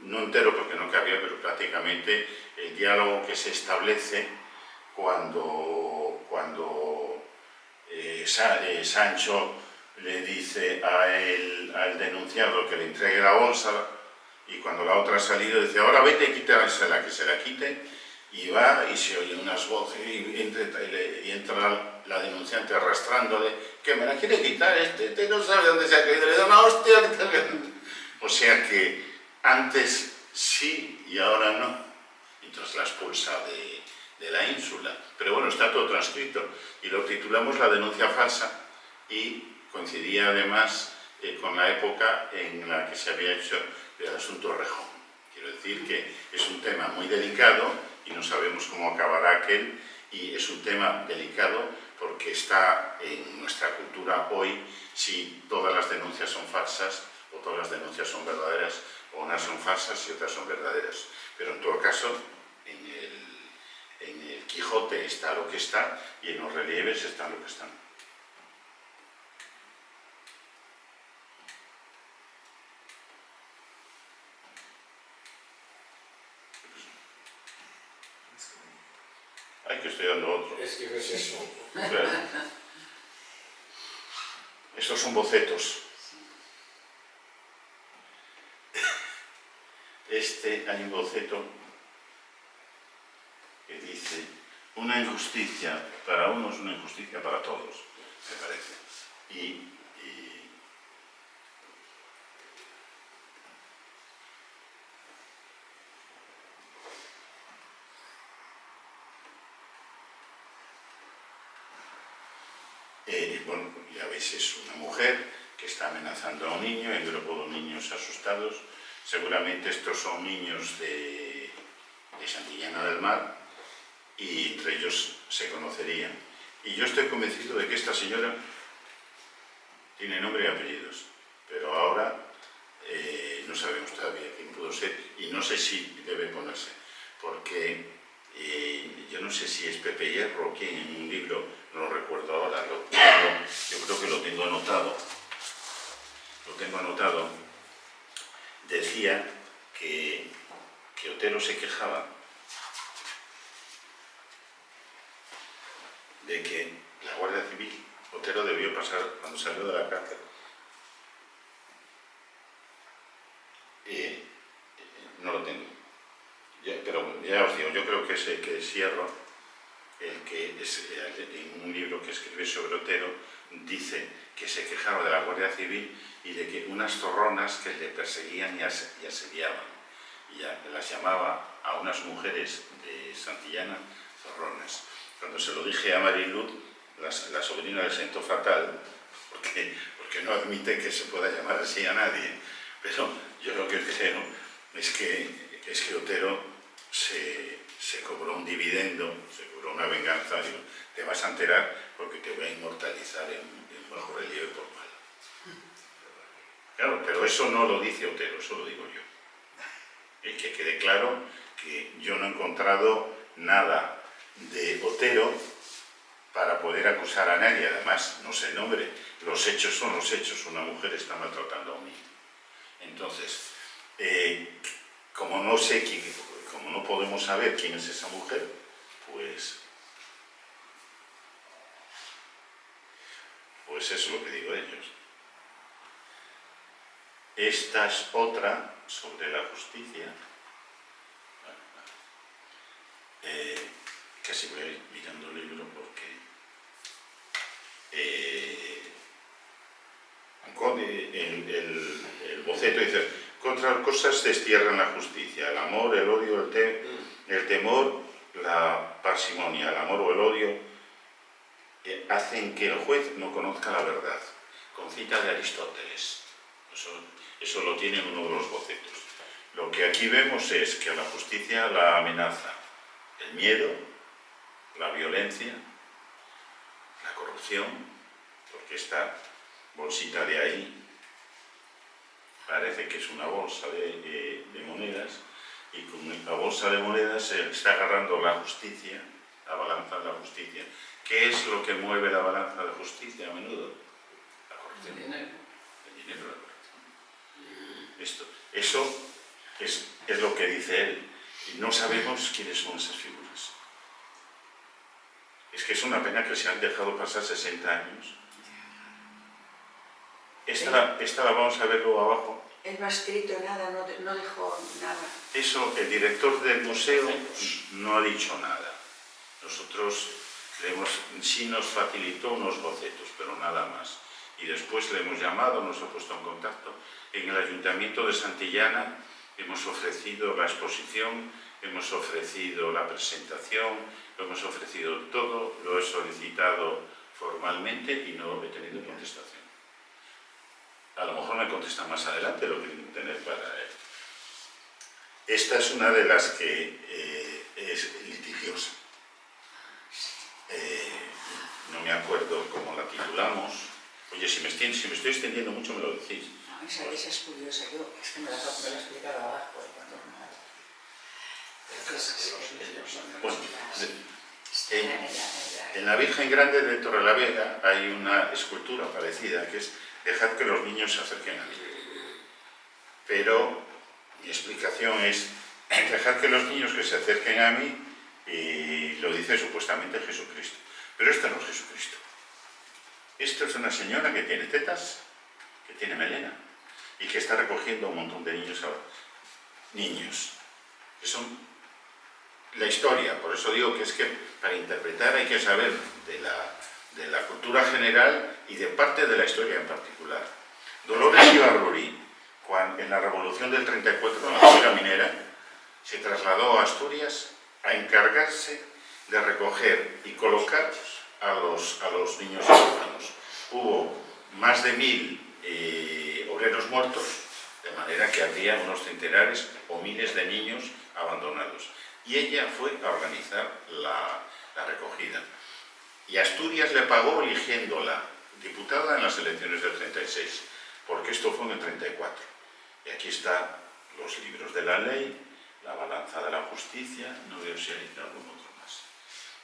A: no entero porque no cabía, pero prácticamente el diálogo que se establece cuando Sancho le dice al denunciado que le entregue la bolsa, y cuando la otra ha salido dice, ahora vete y quítasela, que se la quite, y va y se oyen unas voces y entra la denunciante arrastrándole, que me la quiere quitar, este no sabe dónde se ha caído, le da una hostia. O sea que antes sí y ahora no. Entonces la expulsa de la ínsula. Pero bueno, está todo transcrito y lo titulamos La denuncia falsa, y coincidía además con la época en la que se había hecho el asunto Rejón. Quiero decir que es un tema muy delicado y no sabemos cómo acabará aquel, y es un tema delicado porque está en nuestra cultura hoy si todas las denuncias son falsas o todas las denuncias son verdaderas, o unas son falsas y otras son verdaderas. Pero en todo caso, en el Quijote está lo que está, y en los relieves están lo que están. Ay, que estoy dando otro.
D: Es que es eso.
A: Claro. Estos son bocetos. Hay un boceto que dice, una injusticia para unos, una injusticia para todos, me parece. Bueno, ya veis, es una mujer que está amenazando a un niño, hay un grupo de niños asustados. Seguramente estos son niños de Santillana del Mar y entre ellos se conocerían. Y yo estoy convencido de que esta señora tiene nombre y apellidos, pero ahora no sabemos todavía quién pudo ser y no sé si debe ponerse, porque yo no sé si es Pepe Hierro o quién en un libro, no lo recuerdo ahora, yo creo que lo tengo anotado, decía que Otero se quejaba de que la Guardia Civil, Otero debió pasar cuando salió de la cárcel, no lo tengo, pero ya os digo, yo creo que es Hierro, el que en un libro que escribe sobre Otero, dice que se quejaba de la Guardia Civil y de que unas zorronas que le perseguían y asediaban, y las llamaba a unas mujeres de Santillana zorronas. Cuando se lo dije a Mariluz, la sobrina le sentó fatal, porque no admite que se pueda llamar así a nadie, pero yo lo que creo es que Otero se cobró un dividendo, se cobró una venganza, digo, te vas a enterar porque te voy a inmortalizar en bajo relieve por mal. Claro, pero eso no lo dice Otero, eso lo digo yo. Y que quede claro que yo no he encontrado nada de Otero para poder acusar a nadie, además, no sé el nombre, los hechos son los hechos, una mujer está maltratando a un niño. Entonces, como no sé quién, como no podemos saber quién es esa mujer, pues eso es lo que digo de ellos. Esta es otra sobre la justicia. Casi voy a ir mirando el libro porque el boceto dice: contra cosas destierran la justicia, el amor, el odio, el temor, la parsimonia, el amor o el odio hacen que el juez no conozca la verdad. Con cita de Aristóteles. Eso lo tiene en uno de los bocetos. Lo que aquí vemos es que a la justicia la amenaza el miedo, la violencia, la corrupción, porque esta bolsita de ahí parece que es una bolsa de monedas, y con la bolsa de monedas se está agarrando la justicia, la balanza de la justicia. ¿Qué es lo que mueve la balanza de justicia a menudo? La corrupción. El dinero, la corrupción. Eso es lo que dice él. Y no sabemos quiénes son esas figuras. Es que es una pena que se han dejado pasar 60 años. Esta la vamos a ver luego abajo.
B: Él no ha escrito nada, no dejó nada.
A: Eso, el director del museo no ha dicho nada. Nosotros sí nos facilitó unos bocetos, pero nada más. Y después le hemos llamado, nos ha puesto en contacto. En el Ayuntamiento de Santillana hemos ofrecido la exposición, hemos ofrecido la presentación, lo hemos ofrecido todo, lo he solicitado formalmente y no he tenido contestación. A lo mejor me contesta más adelante lo que tiene que tener para él. Esta es una de las que es litigiosa. No me acuerdo cómo la titulamos. Oye, si me estoy extendiendo mucho me lo decís.
B: No, esa es curiosa, es que me la explicaba abajo.
A: Bueno, en la Virgen Grande de Torrelavega hay una escultura parecida que es: dejad que los niños se acerquen a mí. Pero mi explicación es: dejad que los niños que se acerquen a mí, y lo dice supuestamente Jesucristo. Pero esto no es Jesucristo. Esto es una señora que tiene tetas, que tiene melena, y que está recogiendo a un montón de niños ahora. Niños, que son la historia. Por eso digo que es que para interpretar hay que saber de la cultura general y de parte de la historia en particular. Dolores Ibárruri, en la Revolución del 34, en la huelga minera, se trasladó a Asturias a encargarse de recoger y colocar a los niños huérfanos. Hubo más de 1000 obreros muertos, de manera que había unos centenares o miles de niños abandonados. Y ella fue a organizar la recogida. Y Asturias le pagó eligiéndola diputada en las elecciones del 36, porque esto fue en el 34. Y aquí están los libros de la ley, la balanza de la justicia, no veo si hay algún otro más.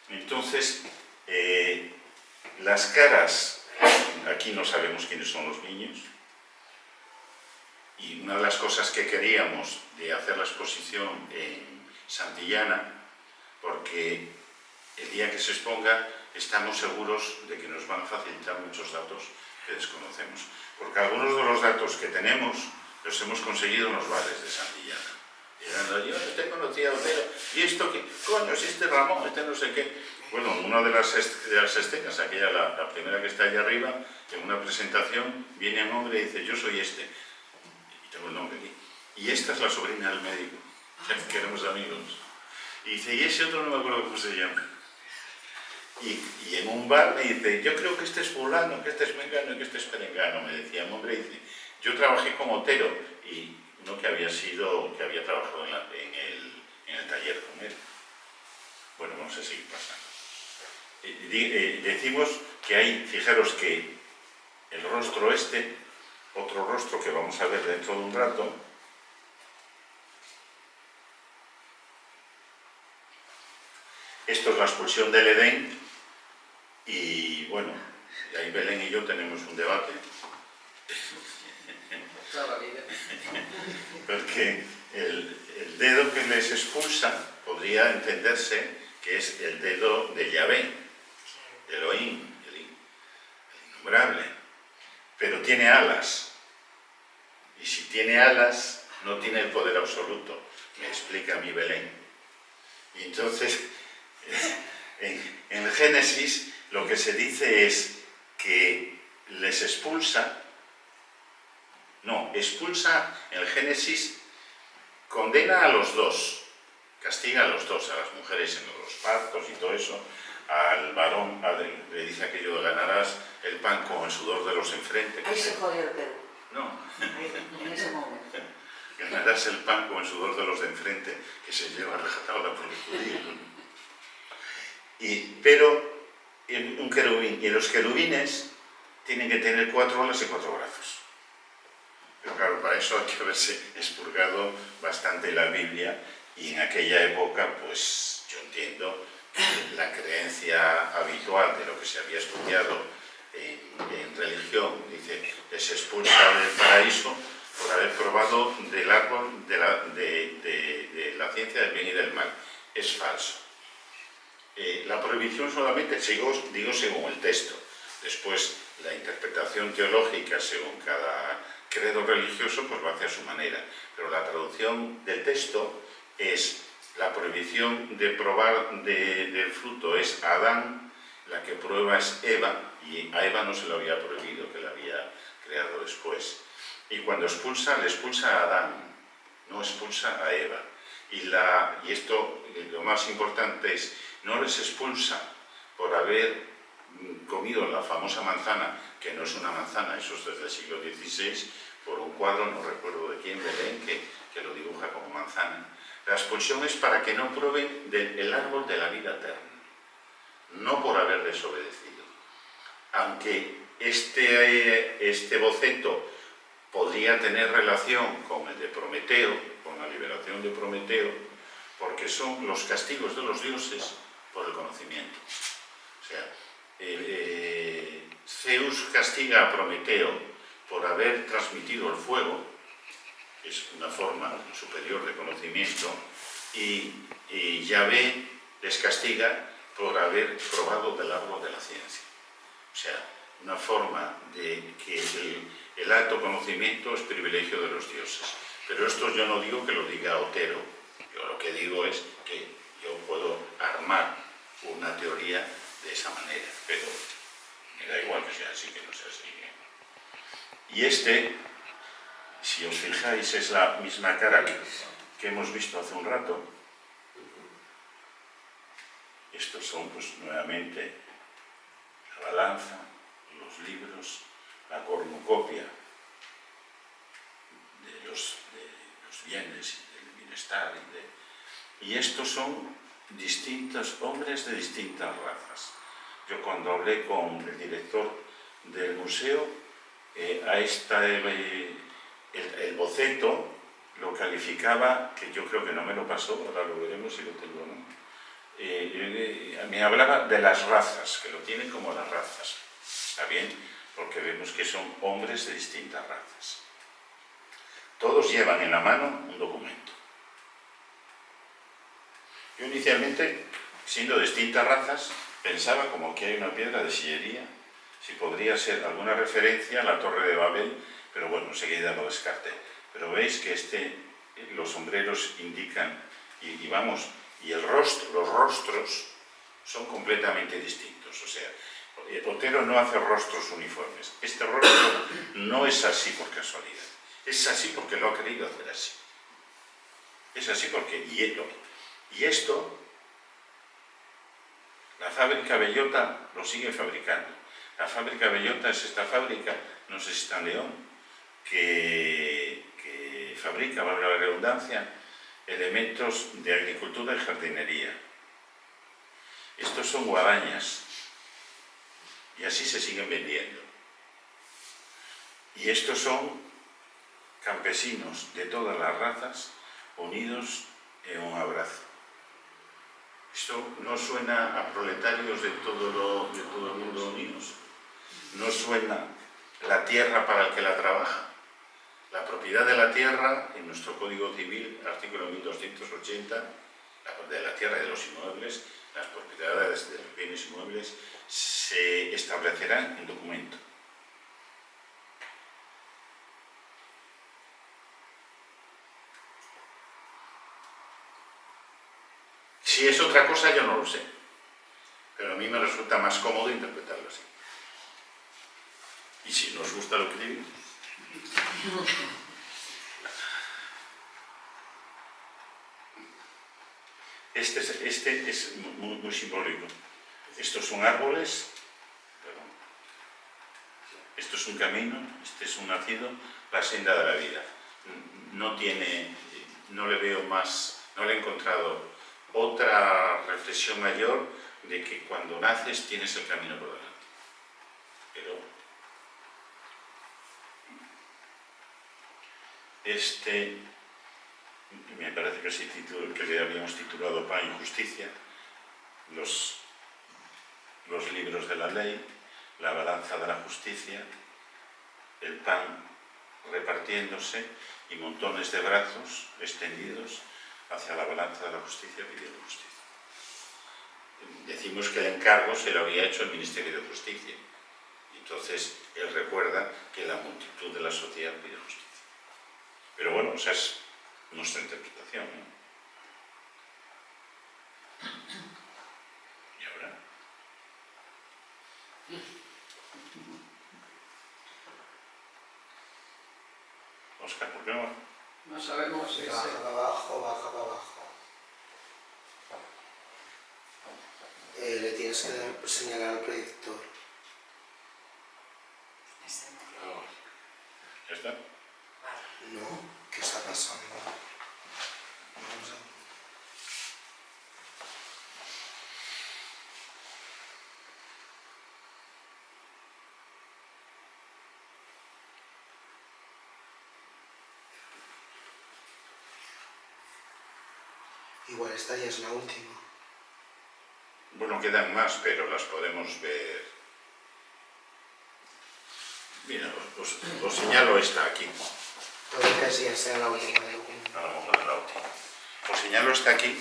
A: Entonces, las caras, aquí no sabemos quiénes son los niños, y una de las cosas que queríamos de hacer la exposición en Santillana, porque el día que se exponga estamos seguros de que nos van a facilitar muchos datos que desconocemos, porque algunos de los datos que tenemos los hemos conseguido en los bares de Santillana. Llegando, yo no te conocía a Otero, y esto que, coño, si este Ramón, este no sé qué. Bueno, una de las escenas, aquella, la primera que está allá arriba, en una presentación, viene un hombre y dice, yo soy este, y tengo el nombre aquí, y esta es la sobrina del médico, que éramos amigos. Y dice, y ese otro no me acuerdo cómo se llama. Y en un bar me dice, yo creo que este es fulano, que este es mengano y que este es perengano, me decía un hombre, y dice, yo trabajé con Otero, y uno que había trabajado en el taller con él. Bueno, vamos a seguir pasando. Decimos que hay, fijaros que el rostro este, otro rostro que vamos a ver dentro de un rato, esto es la expulsión del Edén, y bueno, ahí Belén y yo tenemos un debate. Porque el dedo que les expulsa podría entenderse que es el dedo de Yahvé, de Elohim, el innombrable, pero tiene alas, y si tiene alas no tiene el poder absoluto, me explica mi Belén. Y entonces en el Génesis lo que se dice es que les expulsa. No, expulsa en el Génesis, condena a los dos, castiga a los dos, a las mujeres en los partos y todo eso, al varón le dice aquello de ganarás el pan con el sudor de los enfrente.
B: Ahí se jodió el Perú.
A: No.
B: En ese momento.
A: Ganarás el pan con el sudor de los de enfrente, que se lleva rajatabla por el judío. Pero un querubín, y los querubines tienen que tener 4 alas y 4 brazos. Pero claro, para eso hay que haberse expurgado bastante la Biblia, y en aquella época, pues yo entiendo la creencia habitual de lo que se había estudiado en religión, dice, les expulsa del paraíso por haber probado del árbol de la ciencia del bien y del mal. Es falso. La prohibición solamente, digo según el texto, después la interpretación teológica según cada credo religioso pues lo hace a su manera, pero la traducción del texto es la prohibición de probar del fruto es a Adán, la que prueba es Eva, y a Eva no se lo había prohibido, que la había creado después. Y cuando expulsa, le expulsa a Adán, no expulsa a Eva. Y esto, lo más importante es, no les expulsa por haber comido la famosa manzana, que no es una manzana, eso es desde el siglo XVI, por un cuadro, no recuerdo de quién, Belén, que lo dibuja como manzana. La expulsión es para que no prueben del árbol de la vida eterna, no por haber desobedecido. Aunque este boceto podría tener relación con el de Prometeo, con la liberación de Prometeo, porque son los castigos de los dioses por el conocimiento. O sea, Zeus castiga a Prometeo por haber transmitido el fuego, es una forma superior de conocimiento, y Yahvé les castiga por haber probado del árbol de la ciencia. O sea, una forma de que el alto conocimiento es privilegio de los dioses. Pero esto yo no digo que lo diga Otero, yo lo que digo es que yo puedo armar una teoría de esa manera, pero me da igual que sea así, que no sea así. Y si os fijáis, es la misma cara que hemos visto hace un rato. Estos son, pues, nuevamente la balanza, los libros, la cornucopia de los bienes y del bienestar. Y estos son distintos hombres de distintas razas. Yo cuando hablé con el director del museo, el boceto lo calificaba, que yo creo que no me lo pasó, ahora lo veremos si lo tengo o no. Me hablaba de las razas, que lo tienen como las razas. Está bien, porque vemos que son hombres de distintas razas. Todos llevan en la mano un documento. Yo inicialmente, siendo de distintas razas, pensaba como que hay una piedra de sillería, si podría ser alguna referencia a la Torre de Babel, pero bueno, enseguida lo descarté. Pero veis que los sombreros indican, y los rostros son completamente distintos. O sea, Otero no hace rostros uniformes. Este rostro no es así por casualidad. Es así porque lo ha querido hacer así. Es así porque... Y esto, la fábrica Bellota lo sigue fabricando. La fábrica Bellota es esta fábrica, no sé si está en León, que fabrica, valga la redundancia, elementos de agricultura y jardinería. Estos son guadañas y así se siguen vendiendo. Y estos son campesinos de todas las razas unidos en un abrazo. Esto no suena a proletarios de todo el mundo unidos. No suena la tierra para el que la trabaja. La propiedad de la tierra, en nuestro Código Civil, artículo 1280, de la tierra y de los inmuebles, las propiedades de los bienes inmuebles, se establecerán en documento. Si es otra cosa, yo no lo sé. Pero a mí me resulta más cómodo interpretarlo así. Y si nos gusta lo que digo. Este es muy simbólico. Estos son árboles, esto es un camino, este es un nacido, la senda de la vida. No le veo más, no le he encontrado otra reflexión mayor de que cuando naces tienes el camino por delante. Pero me parece que es el título que le habíamos titulado Pan y Justicia, los libros de la ley, la balanza de la justicia, el pan repartiéndose y montones de brazos extendidos hacia la balanza de la justicia pidiendo justicia. Decimos que el encargo se lo había hecho el Ministerio de Justicia. Y entonces él recuerda que la multitud de la sociedad pide justicia. Pero bueno, esa es nuestra interpretación, ¿no? ¿Y ahora? Óscar, ¿por qué no?
F: No sabemos si
C: Baja para abajo, baja para abajo. Le tienes que señalar al proyector.
A: ¿Ya está?
C: No, ¿qué está pasando? Vamos a... Igual esta ya es la última.
A: Bueno, quedan más, pero las podemos ver. Mira, os señalo esta aquí.
C: Puede que ya sea la última del documento.
A: A lo mejor es la última. Os señalo esta aquí,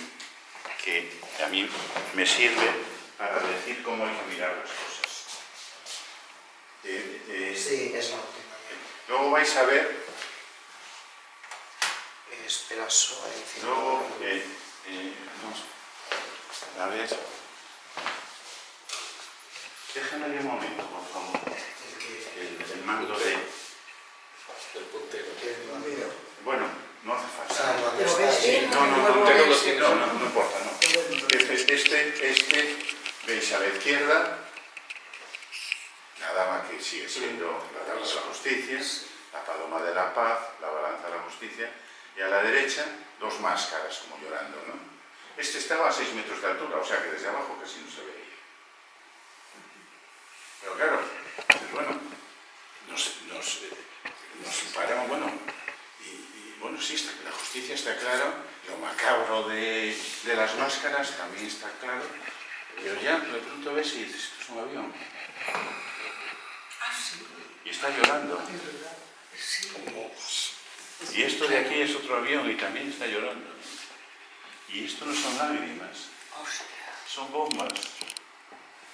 A: que a mí me sirve para decir cómo hay que mirar las cosas.
C: Sí, es la última.
A: Luego vais a ver.
C: Espera, encima.
A: Luego, vamos a ver. Déjame un momento, por favor. El mando de.
D: El puntero.
A: Bueno, no hace
C: O
A: falta.
C: sea, no
B: Pero
C: está
B: ves
C: así.
B: bien,
A: No,
D: puntero lo tiene.
A: no importa, no. Este, veis a la izquierda, que sigue siendo la tabla de la justicia, la paloma de la paz, la balanza de la justicia, y a la derecha dos máscaras como llorando, ¿no? Este estaba a 6 metros de altura, o sea que desde abajo casi no se veía. Pero claro, pues bueno, nos paramos, bueno, y bueno, sí, la justicia está claro, lo macabro de las máscaras también está claro, pero ya de pronto ves y dices, esto es un avión.
B: Ah, sí.
A: Y está llorando.
B: Sí.
A: Y esto de aquí es otro avión y también está llorando. Y esto no son lágrimas,
B: Hostia.
A: son bombas.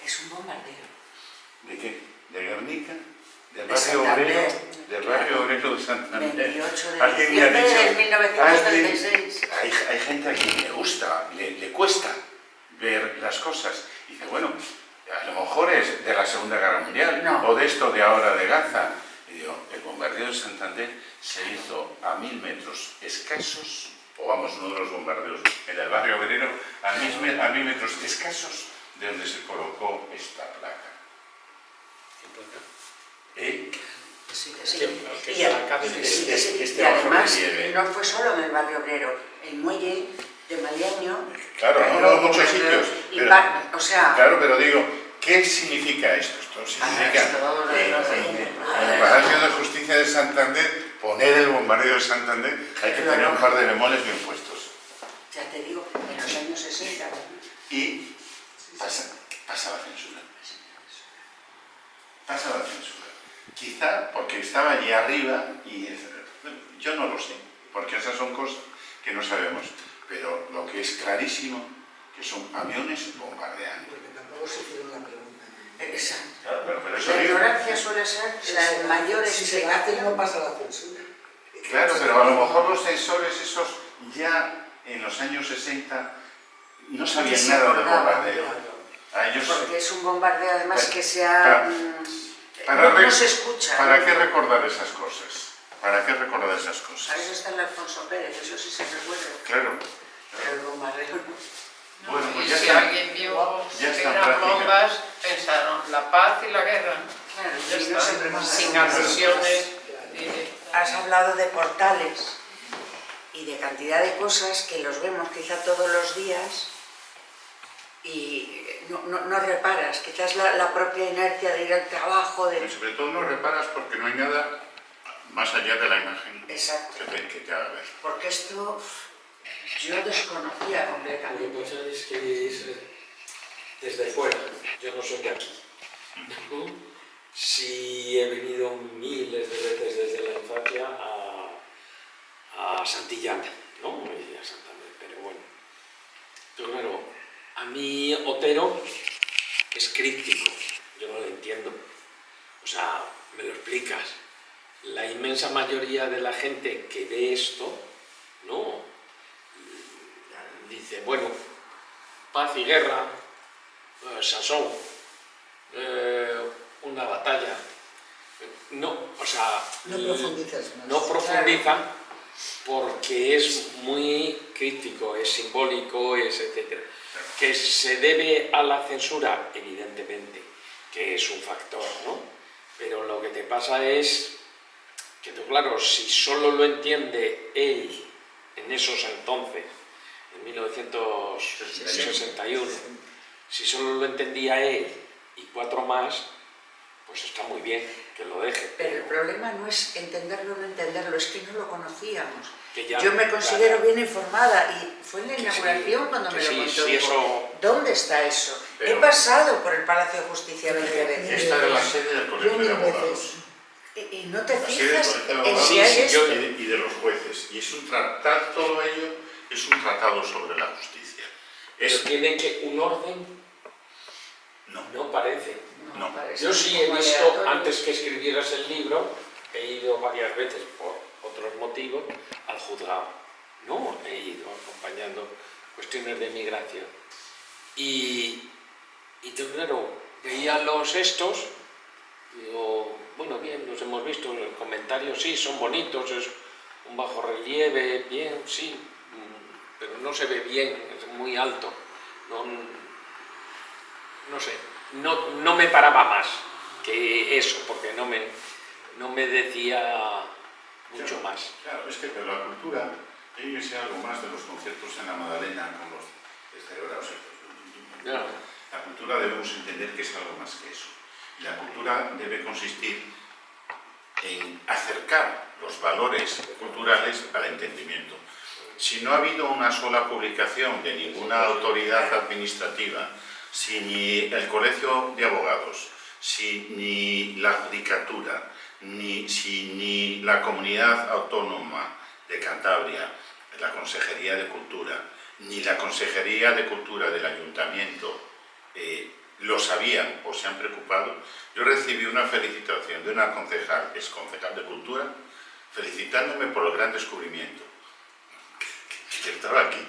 B: Es un bombardeo.
A: ¿De qué? ¿De Guernica? ¿Del
B: De
A: barrio
B: Santander.
A: obrero? ¿Del barrio obrero de Santander?
B: 28 de
A: Alguien me ha
B: diciembre de
A: dicho,
B: 1936.
A: hay gente a quien le gusta, le cuesta ver las cosas. Y dice, bueno, a lo mejor es de la Segunda Guerra Mundial,
B: No.
A: o de esto de ahora de Gaza. Y digo, el bombardeo de Santander se hizo a 1000 metros escasos, o vamos, uno de los bombardeos en el barrio obrero, a 1000 metros escasos de donde se colocó esta placa. ¿Eh?
B: Sí, que sí.
D: Que
B: Y,
D: se acabe de
B: sí,
A: este-
B: sí.
A: este
B: Y
A: bajo
B: además
A: relieve.
B: no fue solo en el barrio obrero, el muelle de Maliaño.
A: Claro,
B: cayó,
A: no, muchos sitios.
B: y
A: Pero,
B: o sea,
A: claro, pero digo, ¿qué significa esto? Esto significa en el Palacio de Justicia de Santander, poner el bombardeo de Santander, hay que tener un par de bemoles bien puestos.
B: ya te digo, en los años 60.
A: Y pasa la censura. Pasa la censura. Quizá porque estaba allí arriba y yo no lo sé, porque esas son cosas que no sabemos. Pero lo que es clarísimo, que son aviones bombardeando.
E: Porque tampoco se hicieron la pregunta.
B: Exacto.
A: Claro, pero eso
B: La
A: digo.
B: ignorancia suele ser la mayor
E: Si se hace, no
B: explicación.
E: pasa la censura.
A: Claro, pero a lo mejor los sensores esos ya en los años 60 no sabían
B: se
A: nada del
B: acordaban.
A: bombardeo. A ellos,
B: Porque es un bombardeo además que sea...
A: Claro.
B: no se escucha.
A: ¿Para
B: ¿no?
A: qué recordar esas cosas? ¿Para qué recordar esas cosas?
B: A eso está el Alfonso Pérez, eso sí se recuerda.
A: Claro.
B: Pero el bombardeo no.
A: Bueno, pues
F: Y
A: ya
F: si
A: está.
F: alguien vio
A: Ya está
F: que
A: en
F: eran
A: práctica.
F: bombas, pensaron la paz y la guerra.
B: Claro,
F: Ya
B: y no
F: está.
B: se prepara.
F: Sin alusiones.
B: Has hablado de portales y de cantidad de cosas que los vemos quizá todos los días y no reparas, quizás la propia inercia de ir al trabajo,
A: Y sobre todo no reparas porque no hay nada más allá de la imagen
B: Exacto.
A: que te haga ver.
B: Porque esto yo desconocía
G: Lo que
B: completamente.
G: pasa es que es desde fuera, yo no soy de aquí. Sí he venido miles de veces desde la infancia a Santillana, ¿no? Y a Santander, pero bueno. Pero claro, a mí Otero es críptico, yo no lo entiendo. O sea, me lo explicas. La inmensa mayoría de la gente que ve esto, ¿no? Dice, bueno, paz y guerra, Sansón, una batalla. No, o sea,
E: No profundizas más.
G: no profundiza porque es muy crítico, es simbólico, es etcétera. Que se debe a la censura, evidentemente, que es un factor, ¿no? Pero lo que te pasa es que, claro, si solo lo entiende él en esos entonces, en 1961, si solo lo entendía él y 4 más, pues está muy bien que lo deje.
B: Pero el problema no es entenderlo o no entenderlo, es que no lo conocíamos.
G: Que ya,
B: Yo me considero
G: ya.
B: bien informada y fue en la
G: Que
B: inauguración
G: sí,
B: cuando
G: que
B: me lo
G: sí,
B: contó.
G: sí,
B: Digo,
G: eso-
B: ¿dónde está eso?
A: Pero-
B: He pasado por el Palacio de Justicia 20 veces.
A: Esta era la sede del
E: Yo
A: Colegio de
E: 1000
A: Abogados.
E: veces.
B: Y no te
A: La sede del
B: fijas
A: Colegio de
B: en
A: Abogados
B: si hay esto.
A: y de los jueces. Y es un tratado, todo ello es un tratado sobre la justicia.
G: Pero
A: Es,
G: tiene que un orden, no parece.
A: No.
B: parece
G: Yo
B: un
G: sí he
B: poco
G: visto,
B: aleatorio.
G: antes que escribieras el libro, he ido varias veces por otros motivos al juzgado, ¿no? He ido acompañando cuestiones de migración. Y yo, claro, veía los estos, digo, bueno, bien, los hemos visto, los comentarios sí, son bonitos, es un bajo relieve, bien, sí, pero no se ve bien, es muy alto, no sé, no me paraba más. que eso, porque no me decía mucho más.
A: Claro, es que pero la cultura tiene que ser algo más de los conciertos en la Magdalena con los celebrados.
G: Ya.
A: La cultura debemos entender que es algo más que eso. Y la cultura debe consistir en acercar los valores culturales al entendimiento. Si no ha habido una sola publicación de ninguna autoridad administrativa, si ni el Colegio de Abogados, si ni la Judicatura, si ni la Comunidad Autónoma de Cantabria, la Consejería de Cultura, ni la Consejería de Cultura del Ayuntamiento lo sabían o se han preocupado, yo recibí una felicitación de una concejal, exconcejal de Cultura, felicitándome por el gran descubrimiento. Que estaba aquí.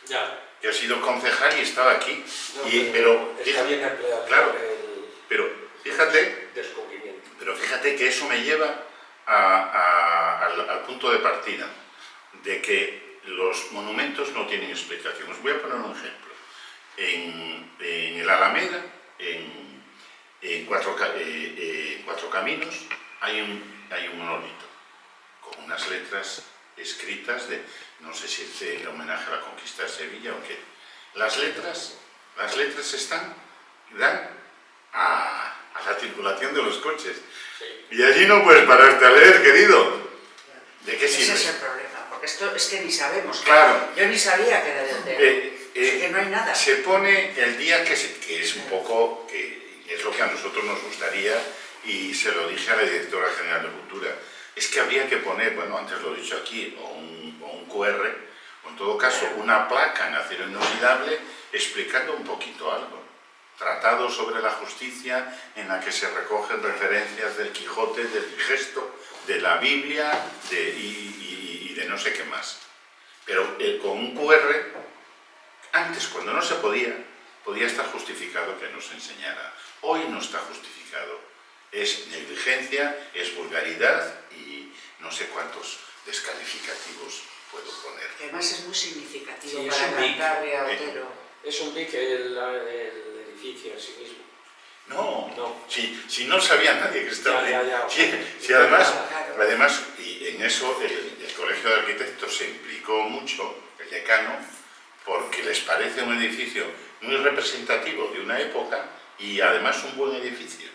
G: Ya.
A: Yo he sido concejal y estaba aquí.
G: No,
A: pero
G: está bien empleado,
A: claro,
G: el
A: pero fíjate,
G: descubrimiento.
A: pero fíjate que eso me lleva al punto de partida, de que los monumentos no tienen explicación. Os voy a poner un ejemplo. En el Alameda, en Cuatro Caminos, hay un monolito con unas letras escritas de, no sé si es de homenaje a la conquista de Sevilla o qué. Las letras dan a la circulación de los coches.
G: Sí.
A: Y allí no puedes pararte a leer, querido. ¿De qué sirve?
B: Ese es el problema, porque esto es que ni sabemos.
A: Claro.
B: Yo ni sabía que era de Ondeo. Es que no hay nada.
A: Se pone el día que es un poco, que es lo que a nosotros nos gustaría, y se lo dije a la directora general de Cultura, es que habría que poner, bueno, antes lo he dicho aquí, o un QR, o en todo caso una placa en acero inoxidable explicando un poquito algo. Tratado sobre la justicia en la que se recogen referencias del Quijote, del Digesto, de la Biblia y de no sé qué más. Pero con un QR, antes cuando no se podía estar justificado que no se enseñara. Hoy no está justificado. Es negligencia, es vulgaridad y no sé cuántos descalificativos puedo poner.
B: Además es muy significativo
G: Sí, es
B: para
G: un BIC.
B: Cantabria, Otero.
G: Es un BIC el edificio en sí mismo.
A: No. Si no sabía nadie que estaba ahí.
G: Ya.
A: Sí, además,
B: Claro.
A: y en eso el Colegio de Arquitectos se implicó mucho, el decano, porque les parece un edificio muy representativo de una época y además un buen edificio.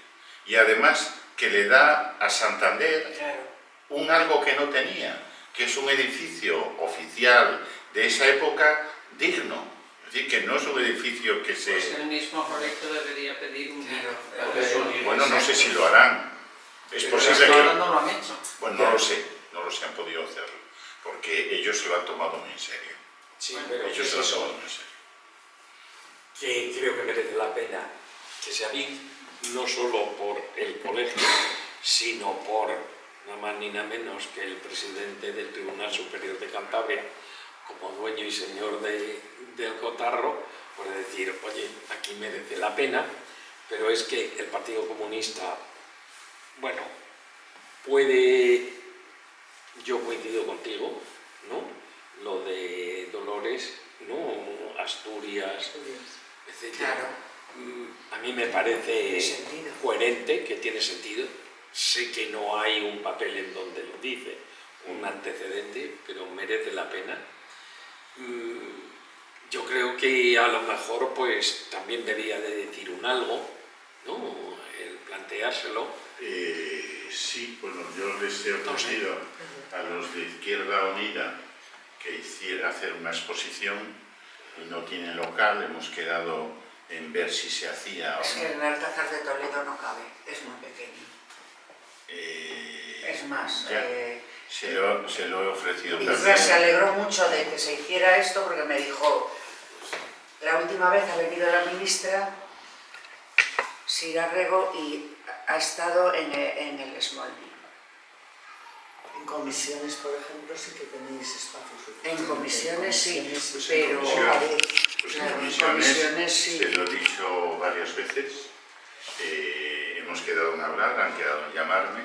A: Y además que le da a Santander
B: Claro.
A: algo que no tenía, que es un edificio oficial de esa época digno. Es decir, que no es un edificio que se...
F: Pues el mismo colegio debería pedir un
B: Claro.
F: libro.
A: Bueno, no sé si lo harán. Es posible
F: Hasta
A: que...
F: ahora no lo han hecho.
A: Bueno, no lo sé han podido hacerlo, porque ellos se lo han tomado muy en serio.
G: Sí, pero
A: Ellos se lo han tomado muy en serio.
G: que creo que merece la pena que sea BIC, no solo por el colegio, sino por nada más ni nada menos que el presidente del Tribunal Superior de Cantabria, como dueño y señor del cotarro, pues decir, oye, aquí merece la pena, pero es que el Partido Comunista, bueno, puede, yo coincido contigo, ¿no? Lo de Dolores, ¿no? Asturias, etc.
B: Claro.
G: A mí me parece
B: Tiene sentido.
G: coherente, que tiene sentido. Sé que no hay un papel en donde lo dice, un antecedente, pero merece la pena. Yo creo que a lo mejor pues también debía de decir un algo, ¿no? El planteárselo.
A: Sí, bueno, yo les he ofrecido a los de Izquierda Unida que hiciera hacer una exposición y no tienen local, hemos quedado en ver si se hacía o
B: Es que
A: no.
B: el Alcázar de Toledo no cabe, es muy pequeño. Es más,
A: ya. Se lo he ofrecido
B: y
A: también.
B: se alegró mucho de que se hiciera esto porque me dijo, la última vez ha venido la ministra Sira Rego y ha estado en el Smolny.
E: En comisiones, por ejemplo, sí que tenéis espacios.
B: En comisiones sí,
A: Pues en
B: pero
A: comisiones, pues en
B: claro, en
A: comisiones
B: comisiones sí.
A: se lo he dicho varias veces, hemos quedado en hablar, han quedado en llamarme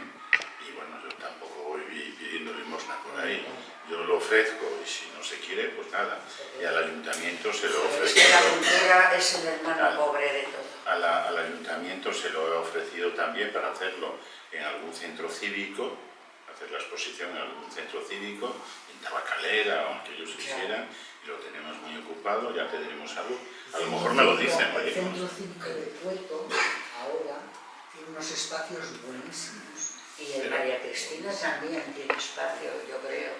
A: y bueno, yo tampoco voy pidiendo limosna por ahí, yo lo ofrezco y si no se quiere, pues nada, y al ayuntamiento se lo
B: Es
A: ofrezco.
B: que la cultura es el hermano
A: Claro.
B: pobre de todo.
A: al ayuntamiento se lo he ofrecido también para hacerlo en algún centro cívico, hacer la exposición en algún centro cívico, en Tabacalera o en que ellos quisieran, y lo tenemos muy ocupado, ya tendremos algo. A lo mejor me lo dicen.
E: El Centro Cívico de Puerto ahora tiene unos espacios buenísimos.
B: Y el María Cristina también tiene espacio, yo creo.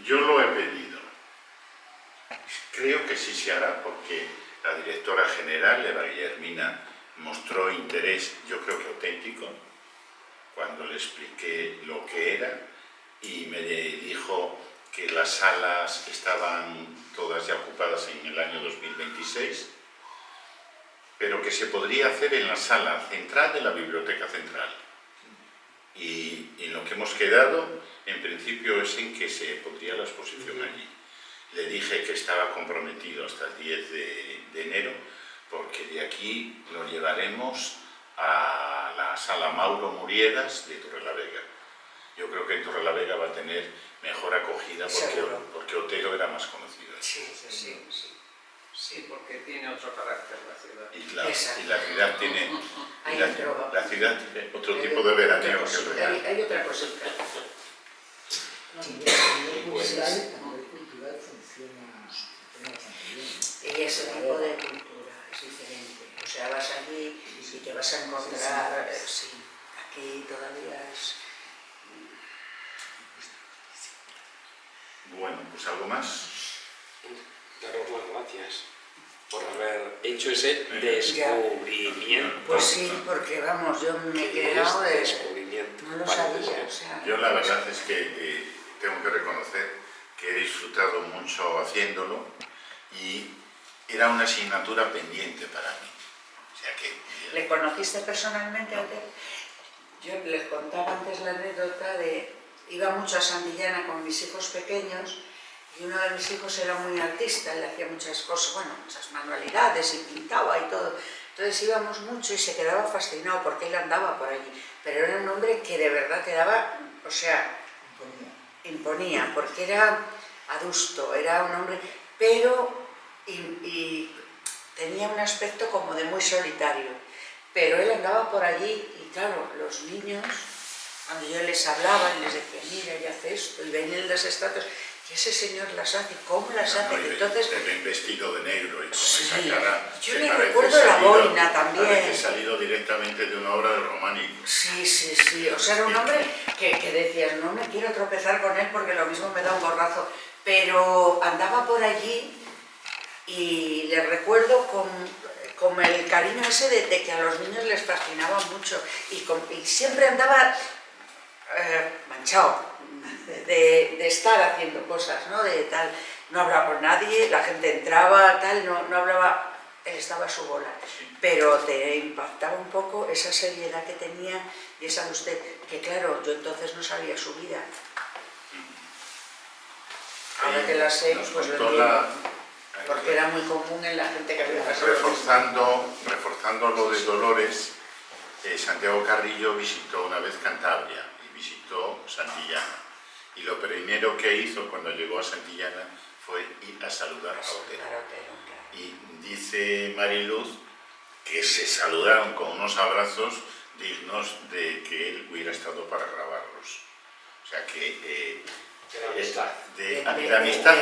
A: Yo lo he pedido. Creo que sí se hará porque la directora general, Eva Guillermina, mostró interés, yo creo que auténtico, cuando le expliqué lo que era y me dijo que las salas estaban todas ya ocupadas en el año 2026, pero que se podría hacer en la sala central de la Biblioteca Central. Y lo que hemos quedado, en principio, es en que se pondría la exposición allí. Le dije que estaba comprometido hasta el 10 de enero, porque de aquí lo llevaremos a la sala Mauro Muriedas de Torrelavega. Yo creo que en Torrelavega va a tener mejor acogida porque Otero era más conocido.
B: Sí.
F: Sí, porque tiene otro carácter la ciudad.
A: Y la ciudad tiene...
B: Hay
A: la ciudad tiene otro tipo de veraneo que el real.
B: Hay otra cosita.
E: Sí, el cultural funciona bastante bien.
B: Y ese tipo de cultura es diferente. O sea, vas allí y te vas a encontrar... Sí, aquí todavía es...
A: Bueno, pues algo más.
G: Daros las gracias por haber hecho ese descubrimiento.
B: Pues sí, porque vamos, yo me he
G: ¿Qué
B: quedado
G: es
B: de...
G: descubrimiento?
B: No lo
G: Parece
B: sabía,
G: ser.
B: o sea...
A: Yo la verdad es que tengo que reconocer que he disfrutado mucho haciéndolo y era una asignatura pendiente para mí. O sea que...
B: ¿Le conociste personalmente a usted? Yo les contaba antes la anécdota de... Iba mucho a Santillana con mis hijos pequeños y uno de mis hijos era muy artista, él hacía muchas cosas, bueno, muchas manualidades y pintaba y todo. Entonces íbamos mucho y se quedaba fascinado porque él andaba por allí. Pero era un hombre que de verdad quedaba, o sea, imponía, porque era adusto, era un hombre, pero y tenía un aspecto como de muy solitario. Pero él andaba por allí y claro, los niños, cuando yo les hablaba y les decía, mira, ella hace esto, y venían las estatuas, y ese señor las hace, ¿cómo las hace? Entonces,
A: te ven vestido de negro y con
B: sí,
A: esa cara.
B: yo
A: que
B: le
A: parece
B: recuerdo la boina también.
A: Parece salido directamente de una obra de Románico.
B: Sí, o sea, era un hombre que decías, no me quiero tropezar con él porque lo mismo me da un gorrazo, pero andaba por allí y le recuerdo con el cariño ese de que a los niños les fascinaba mucho y siempre andaba manchado de estar haciendo cosas, ¿no? De tal, no hablaba con nadie, la gente entraba, tal, no hablaba, él estaba a su bola, pero te impactaba un poco esa seriedad que tenía y esa de usted, que claro, yo entonces no sabía su vida. Ahora que la sé, pues lo digo, porque era muy común en la gente que había pasado.
A: Reforzando lo de Dolores, Santiago Carrillo visitó una vez Cantabria y visitó Santillana. Y lo primero que hizo cuando llegó a Santillana fue ir a saludar a Otero. Y dice Mariluz que se saludaron con unos abrazos dignos de que él hubiera estado para grabarlos. O sea que... de amistad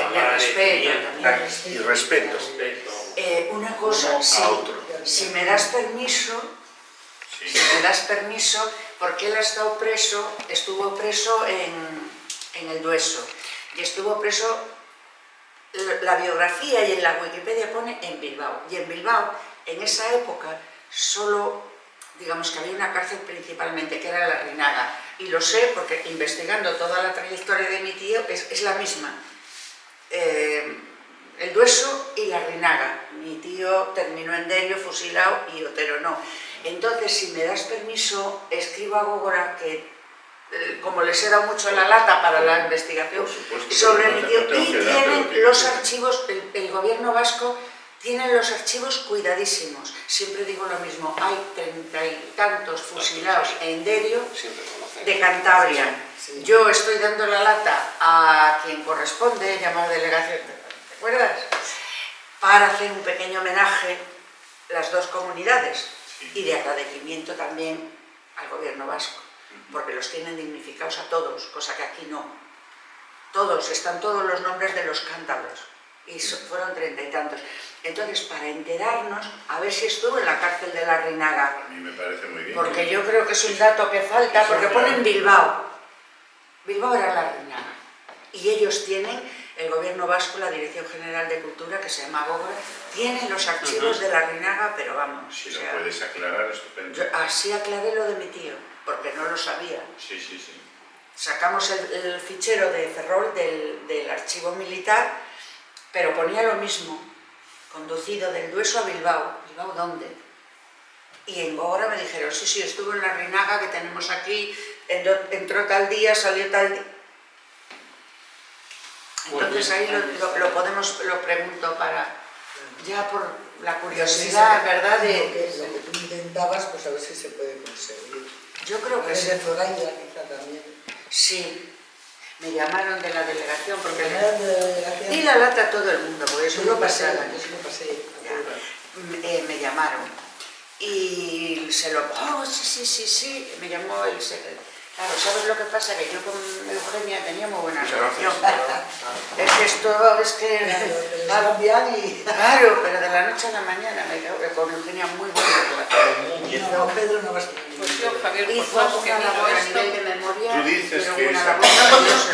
A: y respeto.
B: Una cosa, si me das permiso, porque él ha estado preso, estuvo preso en el Dueso y estuvo preso, la biografía y en la Wikipedia pone en Bilbao, y en Bilbao en esa época solo, digamos que había una cárcel principalmente que era la Rinaga, y lo sé porque investigando toda la trayectoria de mi tío es la misma, el Dueso y la Rinaga. Mi tío terminó en Derio fusilado y Otero no. Entonces, si me das permiso, escribo a Góngora que como les he dado mucho la lata para la investigación sobre mi tío, y tienen los archivos, el gobierno vasco tiene los archivos cuidadísimos. Siempre digo lo mismo, hay 30 y tantos fusilados en Derio de Cantabria. Yo estoy dando la lata a quien corresponde, llamado delegación, ¿te acuerdas? Para hacer un pequeño homenaje las dos comunidades,
A: Sí.
B: y de agradecimiento también al gobierno vasco, porque los tienen dignificados a todos, cosa que aquí no. Todos, están todos los nombres de los cántabros, y fueron 30 y tantos. Entonces, para enterarnos, a ver si estuvo en la cárcel de la Reinaga,
A: A mí me parece muy bien.
B: porque yo creo que es un dato que falta,
A: Eso,
B: porque
A: claro.
B: ponen Bilbao. Bilbao era la Reinaga. Y ellos tienen, el gobierno vasco, la Dirección General de Cultura, que se llama Gógora, tienen los archivos de la Reinaga, pero vamos,
A: Si
B: o
A: lo
B: sea,
A: puedes aclarar, estupendo.
B: yo así aclaré lo de mi tío, porque no lo sabía.
A: Sí, sí, sí.
B: Sacamos el fichero de Ferrol del archivo militar, pero ponía lo mismo, conducido del Dueso a Bilbao. ¿Bilbao dónde? Y en Gógora me dijeron, sí, sí, estuvo en la Reinaga que tenemos aquí, entró tal día, salió tal día. Entonces ahí lo pregunto para, ya por la curiosidad, ¿verdad?
E: Lo que tú intentabas, pues a ver si se puede conseguir.
B: Yo creo que sí.
E: De Zoraida quizá también.
B: Sí, me llamaron de la delegación porque
E: Primero de la delegación.
B: di la lata a todo el mundo, porque eso lo pasaron.
E: Yo sí lo pasé.
B: Me llamaron y se lo... Oh, sí, me llamó el secretario. Claro, ¿sabes lo que pasa? Que yo con Eugenia tenía muy buena relación. Es que esto, es que... Claro, pero de la noche a la mañana me quedo con Eugenia muy buena relación.
E: No, Pedro no vas a
F: Pues yo, Javier, por
B: Hizo
F: más que
B: una
F: digo
B: labor a
F: esto,
B: nivel de memoria,
A: Tú dices
B: pero
A: que
B: una
A: esa-
B: labor... No, yo